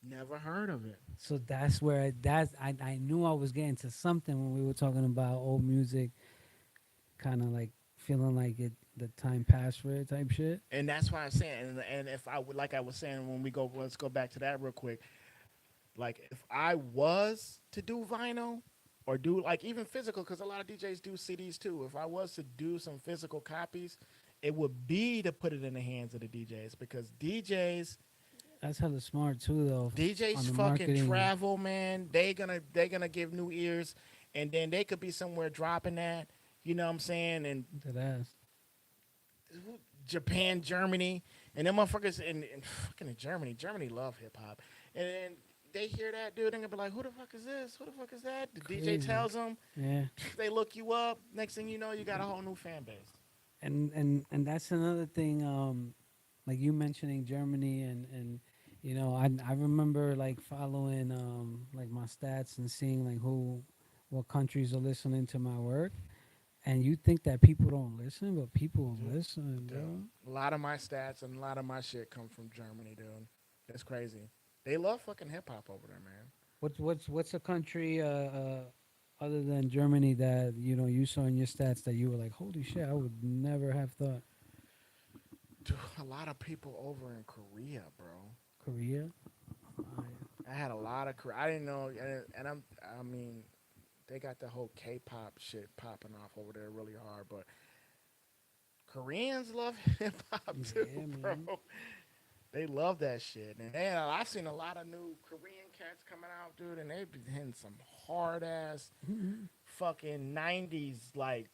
Never heard of it. So I knew I was getting to something when we were talking about old music, kind of like feeling like it the time passed for it type shit. And that's why I'm saying, and if I would, like I was saying when we go, let's go back to that real quick. Like if I was to do vinyl or do like even physical, because a lot of DJs do CDs too. If I was to do some physical copies, it would be to put it in the hands of the DJs because That's hella smart too, though. On DJs the fucking marketing travel, man. They gonna give new ears, and then they could be somewhere dropping that. You know what I'm saying? And to that. Japan, Germany, and them motherfuckers in fucking in Germany. Germany love hip hop, and then they hear that dude, and they be like, "Who the fuck is this? Who the fuck is that?" The DJ Crazy. tells them. Yeah. They look you up. Next thing you know, you got a whole new fan base. And that's another thing. Like you mentioning Germany and I remember like following like my stats and seeing like what countries are listening to my work. And you think that people don't listen, but people Dude, listen, dude, bro. a lot of my stats and a lot of my shit come from Germany, dude. That's crazy. They love fucking hip hop over there, man. What's a country other than Germany that you saw in your stats that you were like, holy shit, I would never have thought. Dude, a lot of people over in Korea, bro. Korea. I had a lot of I didn't know, and I mean, they got the whole K-pop shit popping off over there really hard, but Koreans love hip hop too, Yeah, bro. man. They love that shit, and I've seen a lot of new Korean cats coming out, dude, and they've been hitting some hard ass fucking '90s like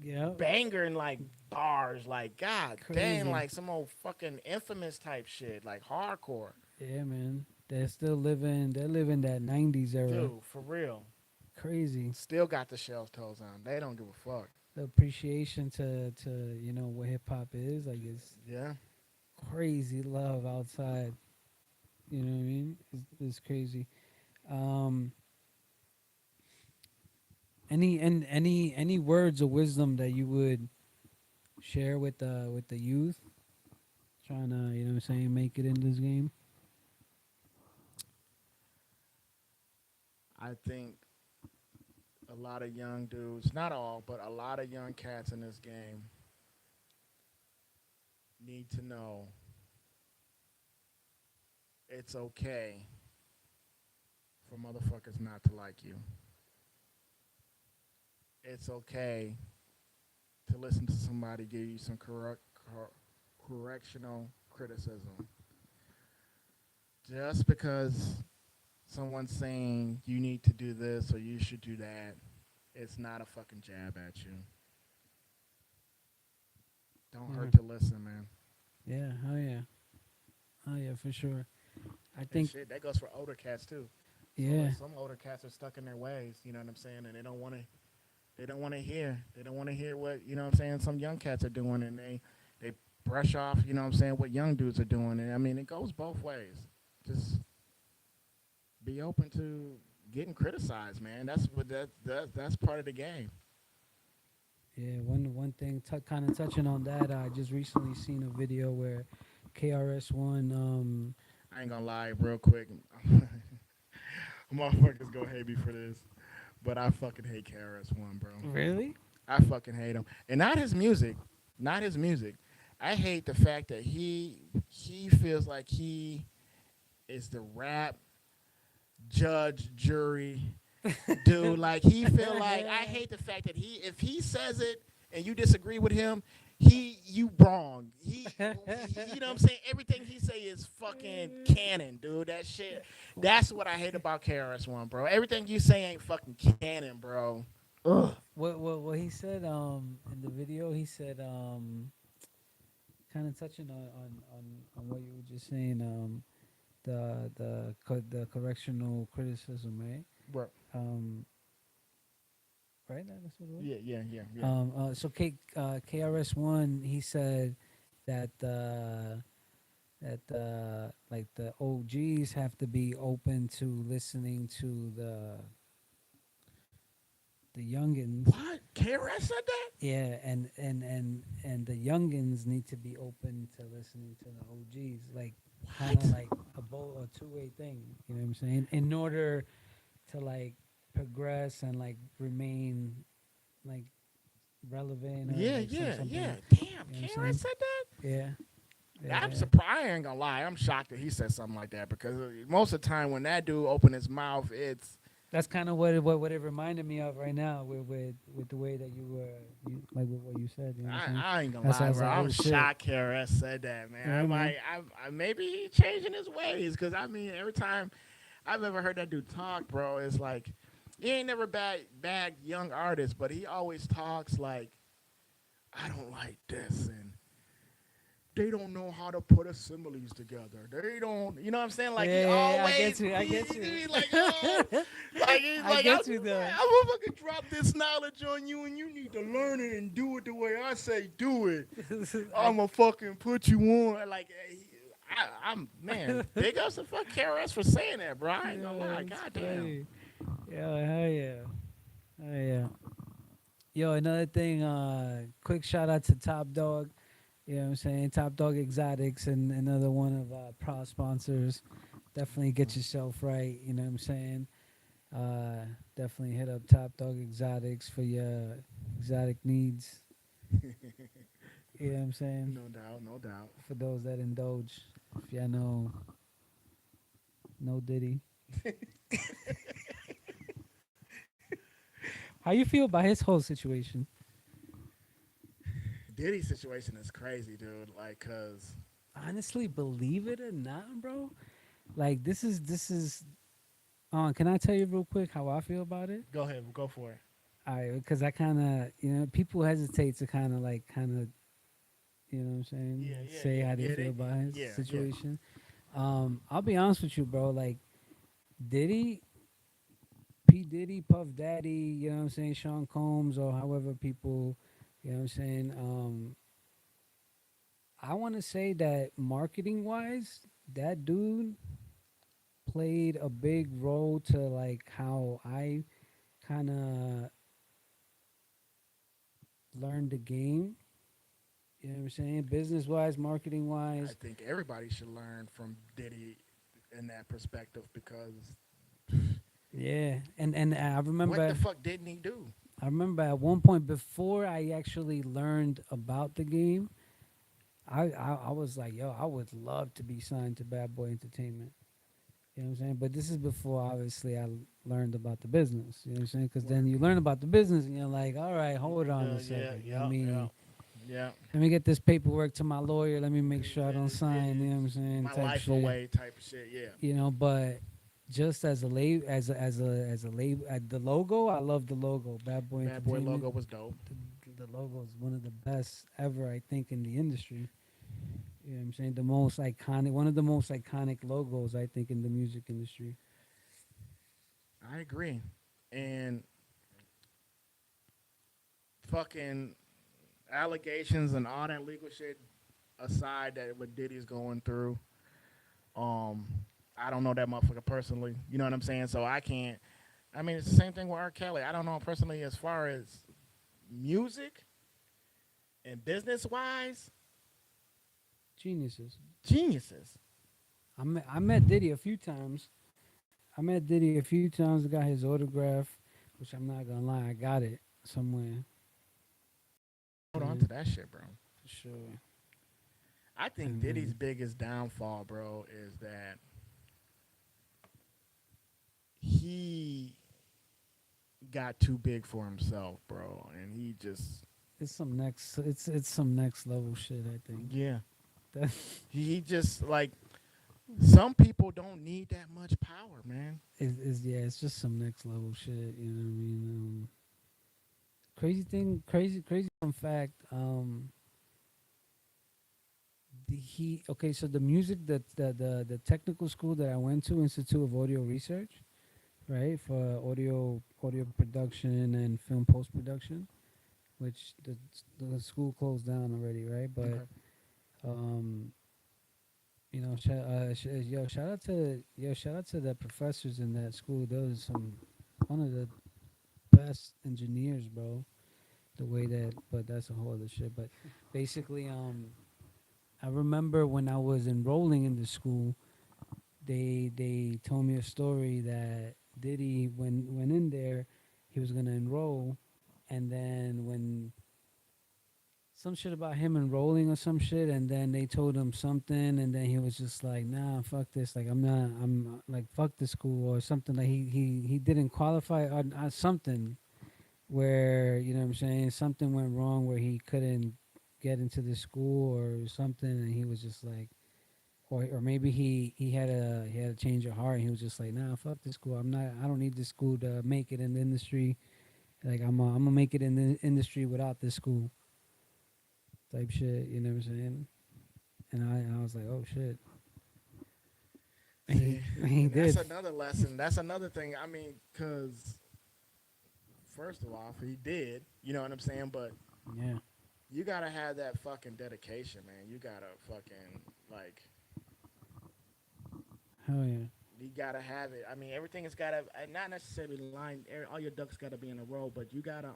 Yeah, banger and like bars, like god crazy. damn, like some old fucking infamous type shit, like hardcore, Yeah, man. They're still living. They're living that '90s era. dude, for real. Crazy. Still got the shell toes on. They don't give a fuck. The appreciation to what hip hop is like it's Yeah. crazy love outside. You know what I mean? It's crazy. Um, any words of wisdom that you would share with the youth trying to what I'm saying make it in this game? I think a lot of young dudes, not all, but a lot of young cats in this game need to know it's okay for motherfuckers not to like you. It's okay to listen to somebody give you some correctional criticism. Just because someone's saying you need to do this or you should do that, it's not a fucking jab at you. Don't hurt to listen, man. Yeah, oh yeah, oh yeah, for sure. I And think shit, that goes for older cats too. yeah, Some older cats are stuck in their ways, you know what I'm saying, and they don't want to. They don't want to hear. They don't want to hear what you know what I'm saying. Some young cats are doing, and they brush off, you know what I'm saying, what young dudes are doing. And I mean, it goes both ways. Just be open to getting criticized, man. That's what that's part of the game. yeah. One thing, kind of touching on that, I just recently seen a video where KRS-One. I ain't gonna lie, real quick. Motherfuckers go hate me for this, but I fucking hate KRS-One, bro. Really? I fucking hate him, and not his music, not his music. I hate the fact that he feels like he is the rap judge jury dude. Like he feel like I hate the fact that if he says it and you disagree with him, you wrong. He you know what I'm saying? Everything he say is fucking canon, dude. That shit. That's what I hate about KRS-One, bro. Everything you say ain't fucking canon, bro. Ugh. What he said in the video, he said kind of touching on what you were just saying, the correctional criticism, right? Bro. Right, that's what it was. Yeah. So KRS-One, he said that like the OGs have to be open to listening to the youngins. What? KRS said that? Yeah, and the youngins need to be open to listening to the OGs, like kind of like a two-way thing. You know what I'm saying? In order to like progress and like remain like relevant. Or, Yeah. like, something. Damn, You know KRS said that? Yeah. I'm surprised. I ain't gonna lie. I'm shocked that he said something like that because most of the time when that dude opened his mouth, it's That's kind of what it reminded me of right now with the way that like with what you said. You know what I'm saying? I ain't gonna That's why I lie, was bro. like, oh, I'm shit. shocked KRS said that, man. Yeah, I'm man. like, maybe he changing his ways because I mean, every time I've ever heard that dude talk, bro, it's like he ain't never bag young artists, but he always talks like I don't like this and they don't know how to put assemblies together. They don't, you know what I'm saying? Like he Yeah, I always, get you. I get you. he's like, yo, like he's I like, get you though. I'm gonna fucking drop this knowledge on you, and you need to learn it and do it the way I say do it. I, I'm gonna fucking put you on. Like, I'm man, big ups to fuck KRS for saying that, bro. I ain't gonna lie, it's goddamn. funny. Yo, hell yeah. Hell yeah. Yo, another thing, quick shout out to Top Dog. You know what I'm saying? Top Dog Exotics and another one of our proud sponsors. Definitely get yourself right. You know what I'm saying? Definitely hit up Top Dog Exotics for your exotic needs. You know what I'm saying? No doubt, no doubt. For those that indulge. If y'all know, no Diddy. How you feel about his whole situation? Diddy's situation is crazy, dude. Like, cause Honestly, believe it or not, bro. Like this is. Can I tell you real quick how I feel about it? go ahead, go for it. Because I kind of, people hesitate to kind of, you know what I'm saying, Yeah, yeah, say yeah, how they yeah. feel about his Yeah, yeah. situation. I'll be honest with you, bro. Like Diddy, P Diddy, Puff Daddy, you know what I'm saying, Sean Combs, or however people, you know what I'm saying. I want to say that marketing wise, that dude played a big role to like how I kind of learned the game. You know what I'm saying? Business wise, marketing I wise. think everybody should learn from Diddy in that perspective because Yeah. And what the fuck didn't he do? I remember at one point before I actually learned about the game, I was like, yo, I would love to be signed to Bad Boy Entertainment. You know what I'm saying? But this is before obviously I learned about the business. You know what I'm saying? Because then you learn about the business and you're like, all right, hold on a Yeah, second. yeah, yeah, yeah. Let me get this paperwork to my lawyer. Let me make sure I Get don't it, get sign. it, You know what I'm saying? my Type life shit. away type of shit. Yeah. But just as a lab, as a lab, the logo, I love the logo. Bad Boy Bad Boy Entertainment. logo was dope. The logo is one of the best ever, I think, in the industry. You know what I'm saying? The most iconic, one of the most iconic logos, I think, in the music industry. I agree. And fucking allegations and all that legal shit aside, that what Diddy's going through, um, I don't know that motherfucker personally. You know what I'm saying? So I can't. I mean, it's the same thing with R. Kelly. I don't know him personally as far as music and business wise. Geniuses. Geniuses. I met Diddy a few times. I met Diddy a few times. I got his autograph, which I'm not gonna lie, I got it somewhere. Hold on Yeah, to that shit, bro. for sure. I think And Diddy's biggest downfall, bro, is that he got too big for himself, bro, and he just it's some next level shit. I think. yeah, That he just like some people don't need that much power, man. is yeah, it's just some next level shit. You know what I mean? Crazy thing, crazy fun fact. He okay. So the music that the technical school that I went to, Institute of Audio Research, right, for audio production and film post production, which the school closed down already, right? But Okay. um, shout out to the professors in that school. Those some one of the best engineers, bro. The way that, but that's a whole other shit. But basically, I remember when I was enrolling in the school, they told me a story that Diddy when went in there, he was gonna enroll, and then when some shit about him enrolling or some shit, and then they told him something, and then he was just like, nah, fuck this, like I'm like fuck the school or something, like he didn't qualify or something, where you know what I'm saying, something went wrong where he couldn't get into the school or something, and he was just like, or maybe he had a change of heart, and he was just like, nah, fuck this school, I don't need this school to make it in the industry, like I'm gonna make it in the industry without this school type shit, you know what I'm saying? And I was like, oh shit. And See, he and that's did. another lesson. That's another thing. I mean, because first of all, he did. You know what I'm saying? But Yeah. you gotta have that fucking dedication, man. You gotta fucking like. Hell yeah. You gotta have it. I mean, everything has gotta not necessarily line. All your ducks gotta be in a row, but you gotta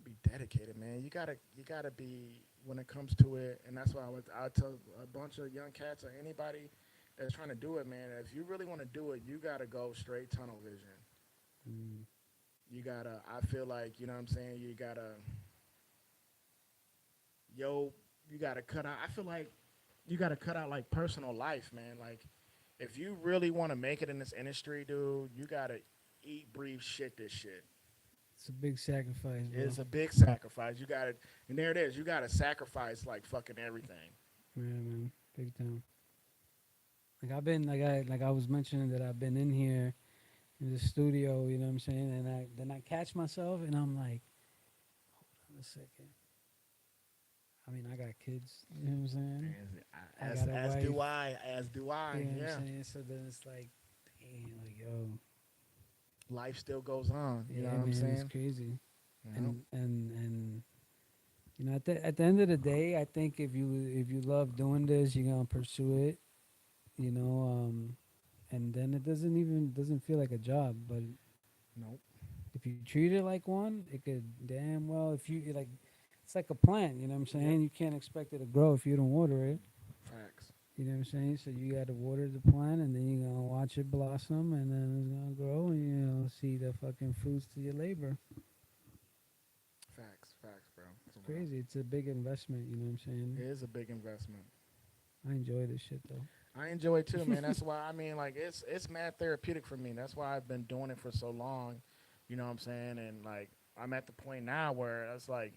be dedicated, man. You gotta be when it comes to it, and that's why I tell a bunch of young cats or anybody that's trying to do it, man. If you really want to do it, you gotta go straight tunnel vision. Mm. You gotta. I feel like you know what I'm saying. You gotta, yo. You gotta cut out. I feel like you gotta cut out like personal life, man. Like if you really want to make it in this industry, dude, you gotta eat, breathe, shit this shit. It's a big sacrifice, bro. It's a big sacrifice. You got to, and there it is. You got to sacrifice like fucking everything. Yeah, man. Big time. Like I've been like I was mentioning that I've been in here in the studio, you know what I'm saying? And I catch myself and I'm like, hold on a second. I mean, I got kids, you know what I'm saying? I As got a as wife, do I. As do you I. know what I'm Yeah. saying? So then it's like, dang, like yo, Life still goes on. You know yeah, what I'm man, it's saying? crazy. Yeah. And you know, at the end of the day, I think if you love doing this, you're gonna pursue it, you know, and then it doesn't feel like a job, but Nope. if you treat it like one, it could damn well if you like it's like a plant, you know what I'm Yep. saying? You can't expect it to grow if you don't water it. Facts. You know what I'm saying? So you got to water the plant and then you're going to watch it blossom and then it's going to grow and you're going to see the fucking fruits to your labor. Facts. Facts, bro. It's For real. crazy. It's a big investment, you know what I'm It saying? is a big investment. I enjoy this shit though. I enjoy it too, man. That's why I mean, like, it's mad therapeutic for me. That's why I've been doing it for so long. You know what I'm saying? And like, I'm at the point now where it's like,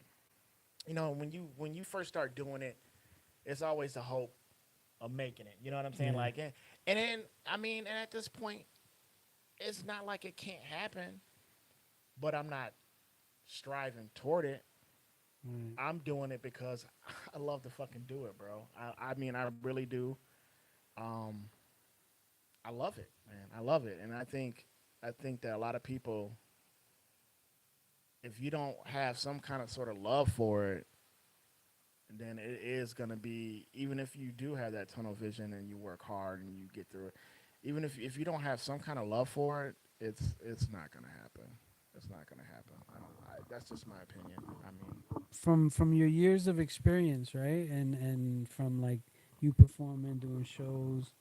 when you first start doing it, it's always the hope of making it. You know what I'm saying? Yeah. Like, and then I mean, and at this point, it's not like it can't happen, but I'm not striving toward it. Right. I'm doing it because I love to fucking do it, bro. I mean, I really do. Um, I love it, man. I love it, and I think that a lot of people, if you don't have some kind of sort of love for it, then it is gonna be, even if you do have that tunnel vision and you work hard and you get through it, even if you don't have some kind of love for it, it's not gonna happen. It's not gonna happen. That's just my opinion. I mean, From your years of experience, right? And from like you performing, doing shows,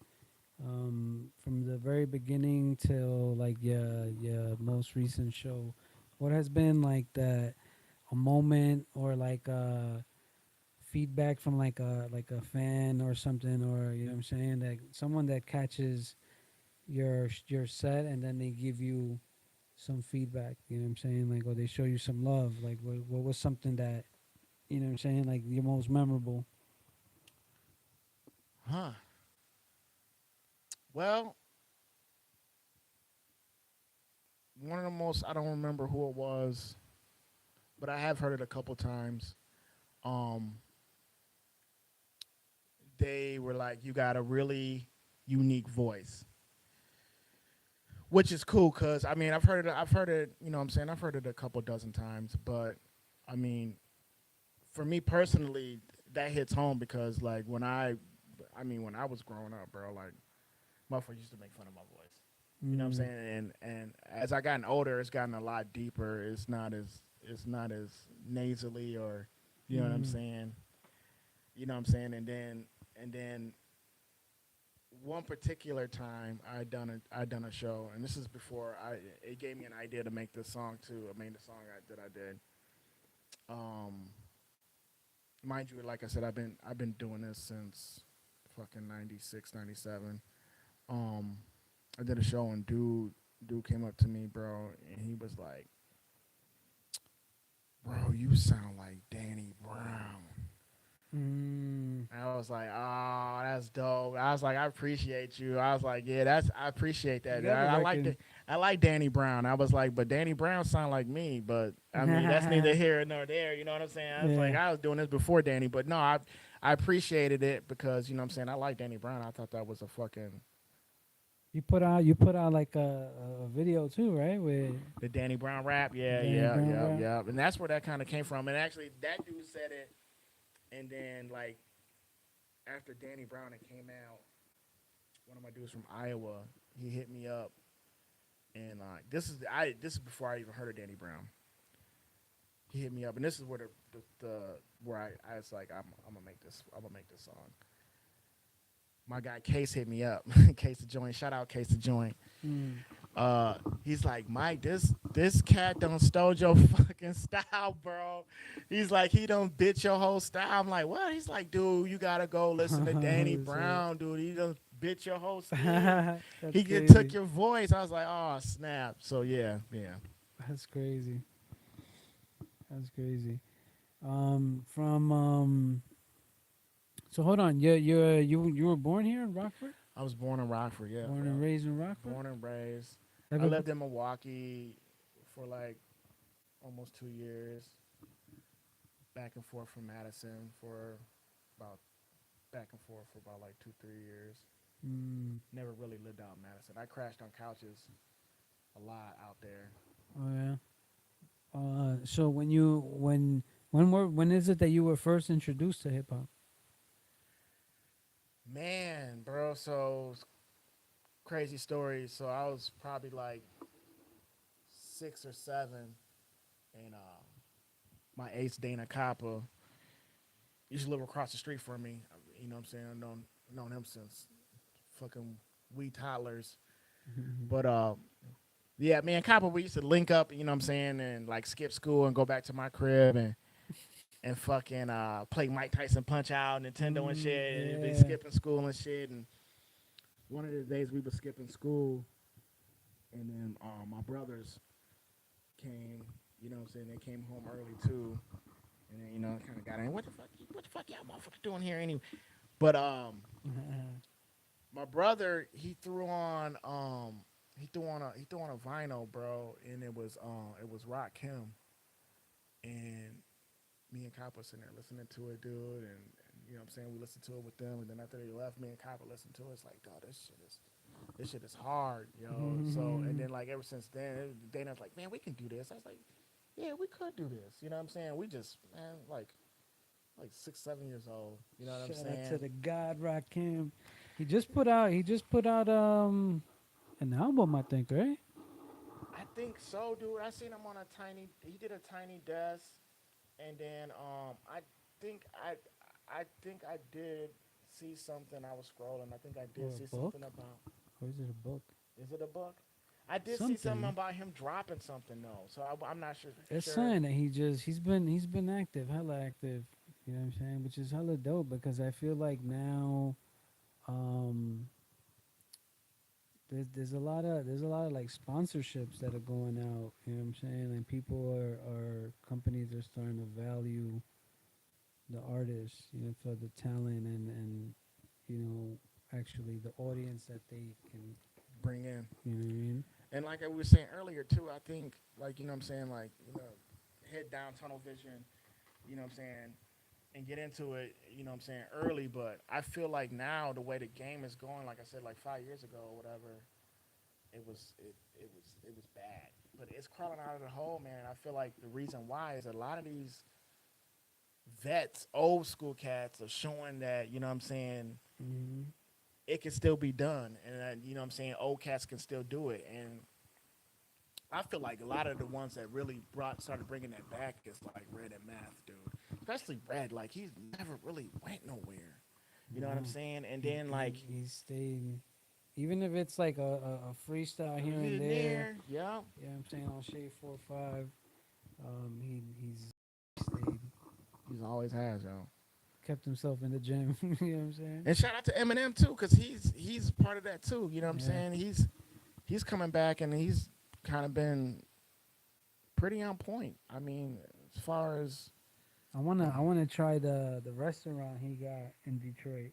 from the very beginning till like your most recent show, what has been like that a moment or like feedback from like a fan or something, or you know what I'm saying, that someone that catches your set and then they give you some feedback, you know what I'm saying, like, or they show you some love, like what was something that, you know what I'm saying, like your most memorable. huh? Well, one of the most, I don't remember who it was, but I have heard it a couple times. Um, they were like, "You got a really unique voice," which is cool because I mean, I've heard it. You know, what I'm saying, I've heard it a couple dozen times, but I mean, for me personally, that hits home because like when I was growing up, bro, like motherfuckers used to make fun of my voice. You know what I'm Mm, saying? And as I gotten older, it's gotten a lot deeper. It's not as nasally, or you know what I'm mm, saying. You know what I'm saying? And then one particular time I done a show, and this is before it gave me an idea to make this song too. I made the song that I did. Um, mind you, like I said, I've been doing this since fucking 96, 97. Um, I did a show and dude came up to me, bro, and he was like, "Bro, you sound like Danny Brown." mm. And I was like, "Oh, that's dope." I was like, "I appreciate you." I was like, "Yeah, I appreciate You that." gotta I like reckon. it. I like Danny Brown. I was like, but Danny Brown sound like me. But I mean, that's neither here nor there. You know what I'm saying? I was like, Yeah. I was doing this before Danny, but no, I appreciated it because you know what I'm saying. I like Danny Brown. I thought that was a fucking You put out like a video too, right? With the Danny Brown rap. Yeah, Danny yeah, Brown yeah, rap. yeah. And that's where that kind of came from. And actually, that dude said it. And then like after Danny Brown it came out, one of my dudes from Iowa, he hit me up, and this is before I even heard of Danny Brown. He hit me up, and this is where the where I was like, I'm gonna make this song. My guy Case hit me up. Case the Joint, shout out Case the Joint. Mm. He's like, Mike, this cat done stole your fucking style, bro. He's like, he done bit your whole style. I'm like, what? He's like, dude, you gotta go listen to Danny Brown, dude. He done bit your whole style. He Crazy. took your voice. I was like, oh snap. So yeah. That's crazy. That's crazy. From So hold on. You were born here in Rockford? I was born in Rockford, yeah. Born bro. and raised in Rockford? Born and raised. Have I you- lived in Milwaukee for like almost 2 years. Back and forth from Madison for about like 2-3 years. Never really lived out in Madison. I crashed on couches a lot out there. Oh yeah. So when is it that you were first introduced to hip hop? Man, bro, so crazy story. So I was probably like 6 or 7, and my ace Dana Coppa used to live across the street from me. You know what I'm saying? I've known him since fucking we toddlers. But yeah, me and Coppa, we used to link up, you know what I'm saying, and like skip school and go back to my crib and fucking play Mike Tyson Punch Out, Nintendo and shit, and be skipping school and shit. And one of the days we were skipping school, and then my brothers came, you know what I'm saying, they came home early too. And then, you know, kind of got in, what the fuck y'all motherfuckers doing here anyway? But my brother, he threw on a vinyl, bro, and it was Rock Kim, and me and Coppa sitting there listening to it, dude, and you know what I'm saying, we listened to it with them, and then after they left, me and Coppa listened to it. It's like, dog, this shit is hard, yo. So and then like ever since then, Dana's like, man, we can do this. I was like, yeah, we could do this. You know what I'm saying? We just, man, like 6, 7 years old. You know what I'm saying? Shout out to the God Rakim. He just put out an album, I think, right? I think so, dude. I seen him on he did a tiny desk, and then I think I did see something. I was scrolling. I think I did see something about. Or is it a book? Is it a book? I did see something about him dropping something though, so I'm not sure. It's saying that he's been active, hella active. You know what I'm saying? Which is hella dope because I feel like now, there's a lot of like sponsorships that are going out. You know what I'm saying? And people are companies are starting to value the artists, you know, for the talent and you know actually the audience that they can bring in. You know what I mean? And like I was saying earlier too, I think like, you know what I'm saying, like, you know, head down, tunnel vision, you know what I'm saying, and get into it, you know what I'm saying, early. But I feel like now the way the game is going, like I said, like 5 years ago or whatever, it was bad. But it's crawling out of the hole, man. I feel like the reason why is a lot of these vets, old school cats, are showing that, you know what I'm saying, it can still be done, and you know what I'm saying, old cats can still do it. And I feel like a lot of the ones that really started bringing that back is like Red and Math, dude. Especially Red, like he's never really went nowhere. You know what I'm saying? And then like he stayed, even if it's like a freestyle here and there. Yeah. You know what I'm saying, on Shade 4-5, he's stayed. He's always has, yo. Kept himself in the gym. You know what I'm saying? And shout out to Eminem too, because he's part of that too. You know what I'm saying? He's coming back, and he's kind of been pretty on point. I mean, as far as I wanna try the restaurant he got in Detroit.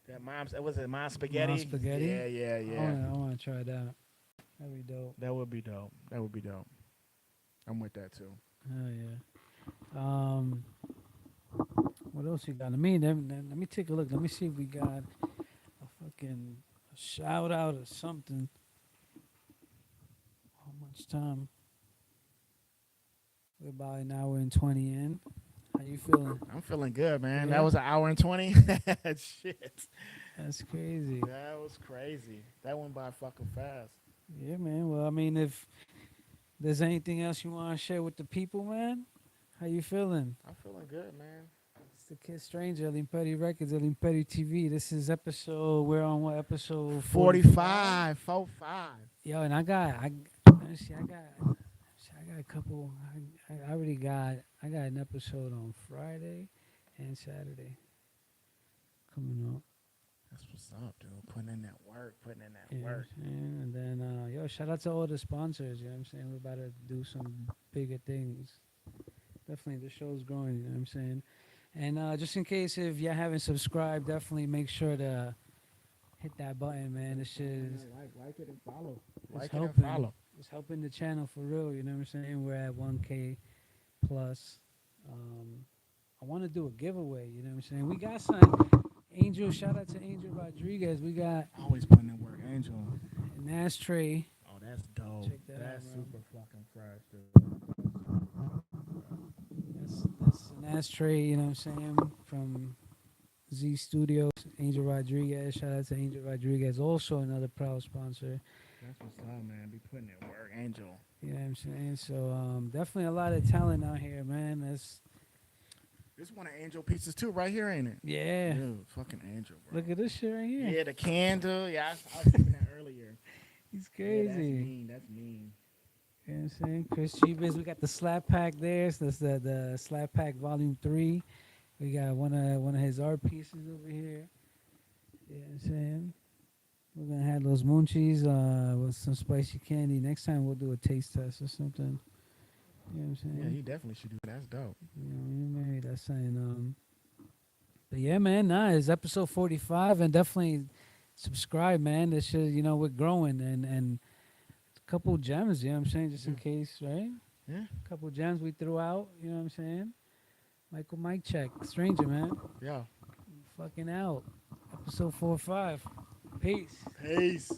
That was it Mom's Spaghetti? Mom's Spaghetti? Yeah. I wanna try that. That'd be dope. That would be dope. That would be dope. I'm with that too. Oh yeah. What else you got? Let me take a look. Let me see if we got a fucking shout out or something. How much time? We're about an hour and 20 in. How you feeling? I'm feeling good, man. Yeah? That was an hour and 20. Shit. That's crazy. That was crazy. That went by fucking fast. Yeah, man. Well, I mean, if there's anything else you want to share with the people, man, how you feeling? I'm feeling good, man. It's the Kid Stranger, El Imperio Records, El Imperio TV. This is episode, we're on what episode? 45. 45. Yo, and I got a couple, I already got an episode on Friday and Saturday coming up. That's what's up, dude. Putting in that work. You know what I'm saying? And then, yo, shout out to all the sponsors, you know what I'm saying? We're about to do some bigger things. Definitely, the show's growing, you know what I'm saying? And just in case if you haven't subscribed, definitely make sure to hit that button, man. This shit is Like it and follow. it's Like it helping. and follow. It's helping the channel for real, you know what I'm saying? We're at 1K plus. I want to do a giveaway, you know what I'm saying? We got some Angel, shout out to Angel Rodriguez. We got Always putting in work, Angel. an ashtray. Oh, that's dope. Check that That's out, bro. super fucking fresh, dude. That's an ashtray, you know what I'm saying? From Z Studios, Angel Rodriguez. Shout out to Angel Rodriguez, also another proud sponsor. That's what's up, man. Be putting in work, Angel. You know what I'm saying? So definitely a lot of talent out here, man. That's This one of Angel pieces too, right here, ain't it? yeah. Dude, fucking Angel, bro. Look at this shit right here. Yeah, the candle. Yeah, I was thinking that earlier. He's Yeah, crazy. that's mean. That's mean. You know what I'm saying? Chris GEEBUS, we got the slap pack there. So that's the slap pack volume 3. We got one of his art pieces over here. You know what I'm saying? We're gonna have those moonchies with some spicy candy. Next time we'll do a taste test or something. You know what I'm saying? Yeah, he definitely should do that. That's dope. You know, maybe that's saying but yeah, man, it's episode 45 and definitely subscribe, man. This shit, you know, we're growing and a couple gems, you know what I'm saying, just in case, right? Yeah. A couple gems we threw out, you know what I'm saying? Michael Mike check. Stranger, man. Yeah. Fucking out. Episode 45. Peace. Peace.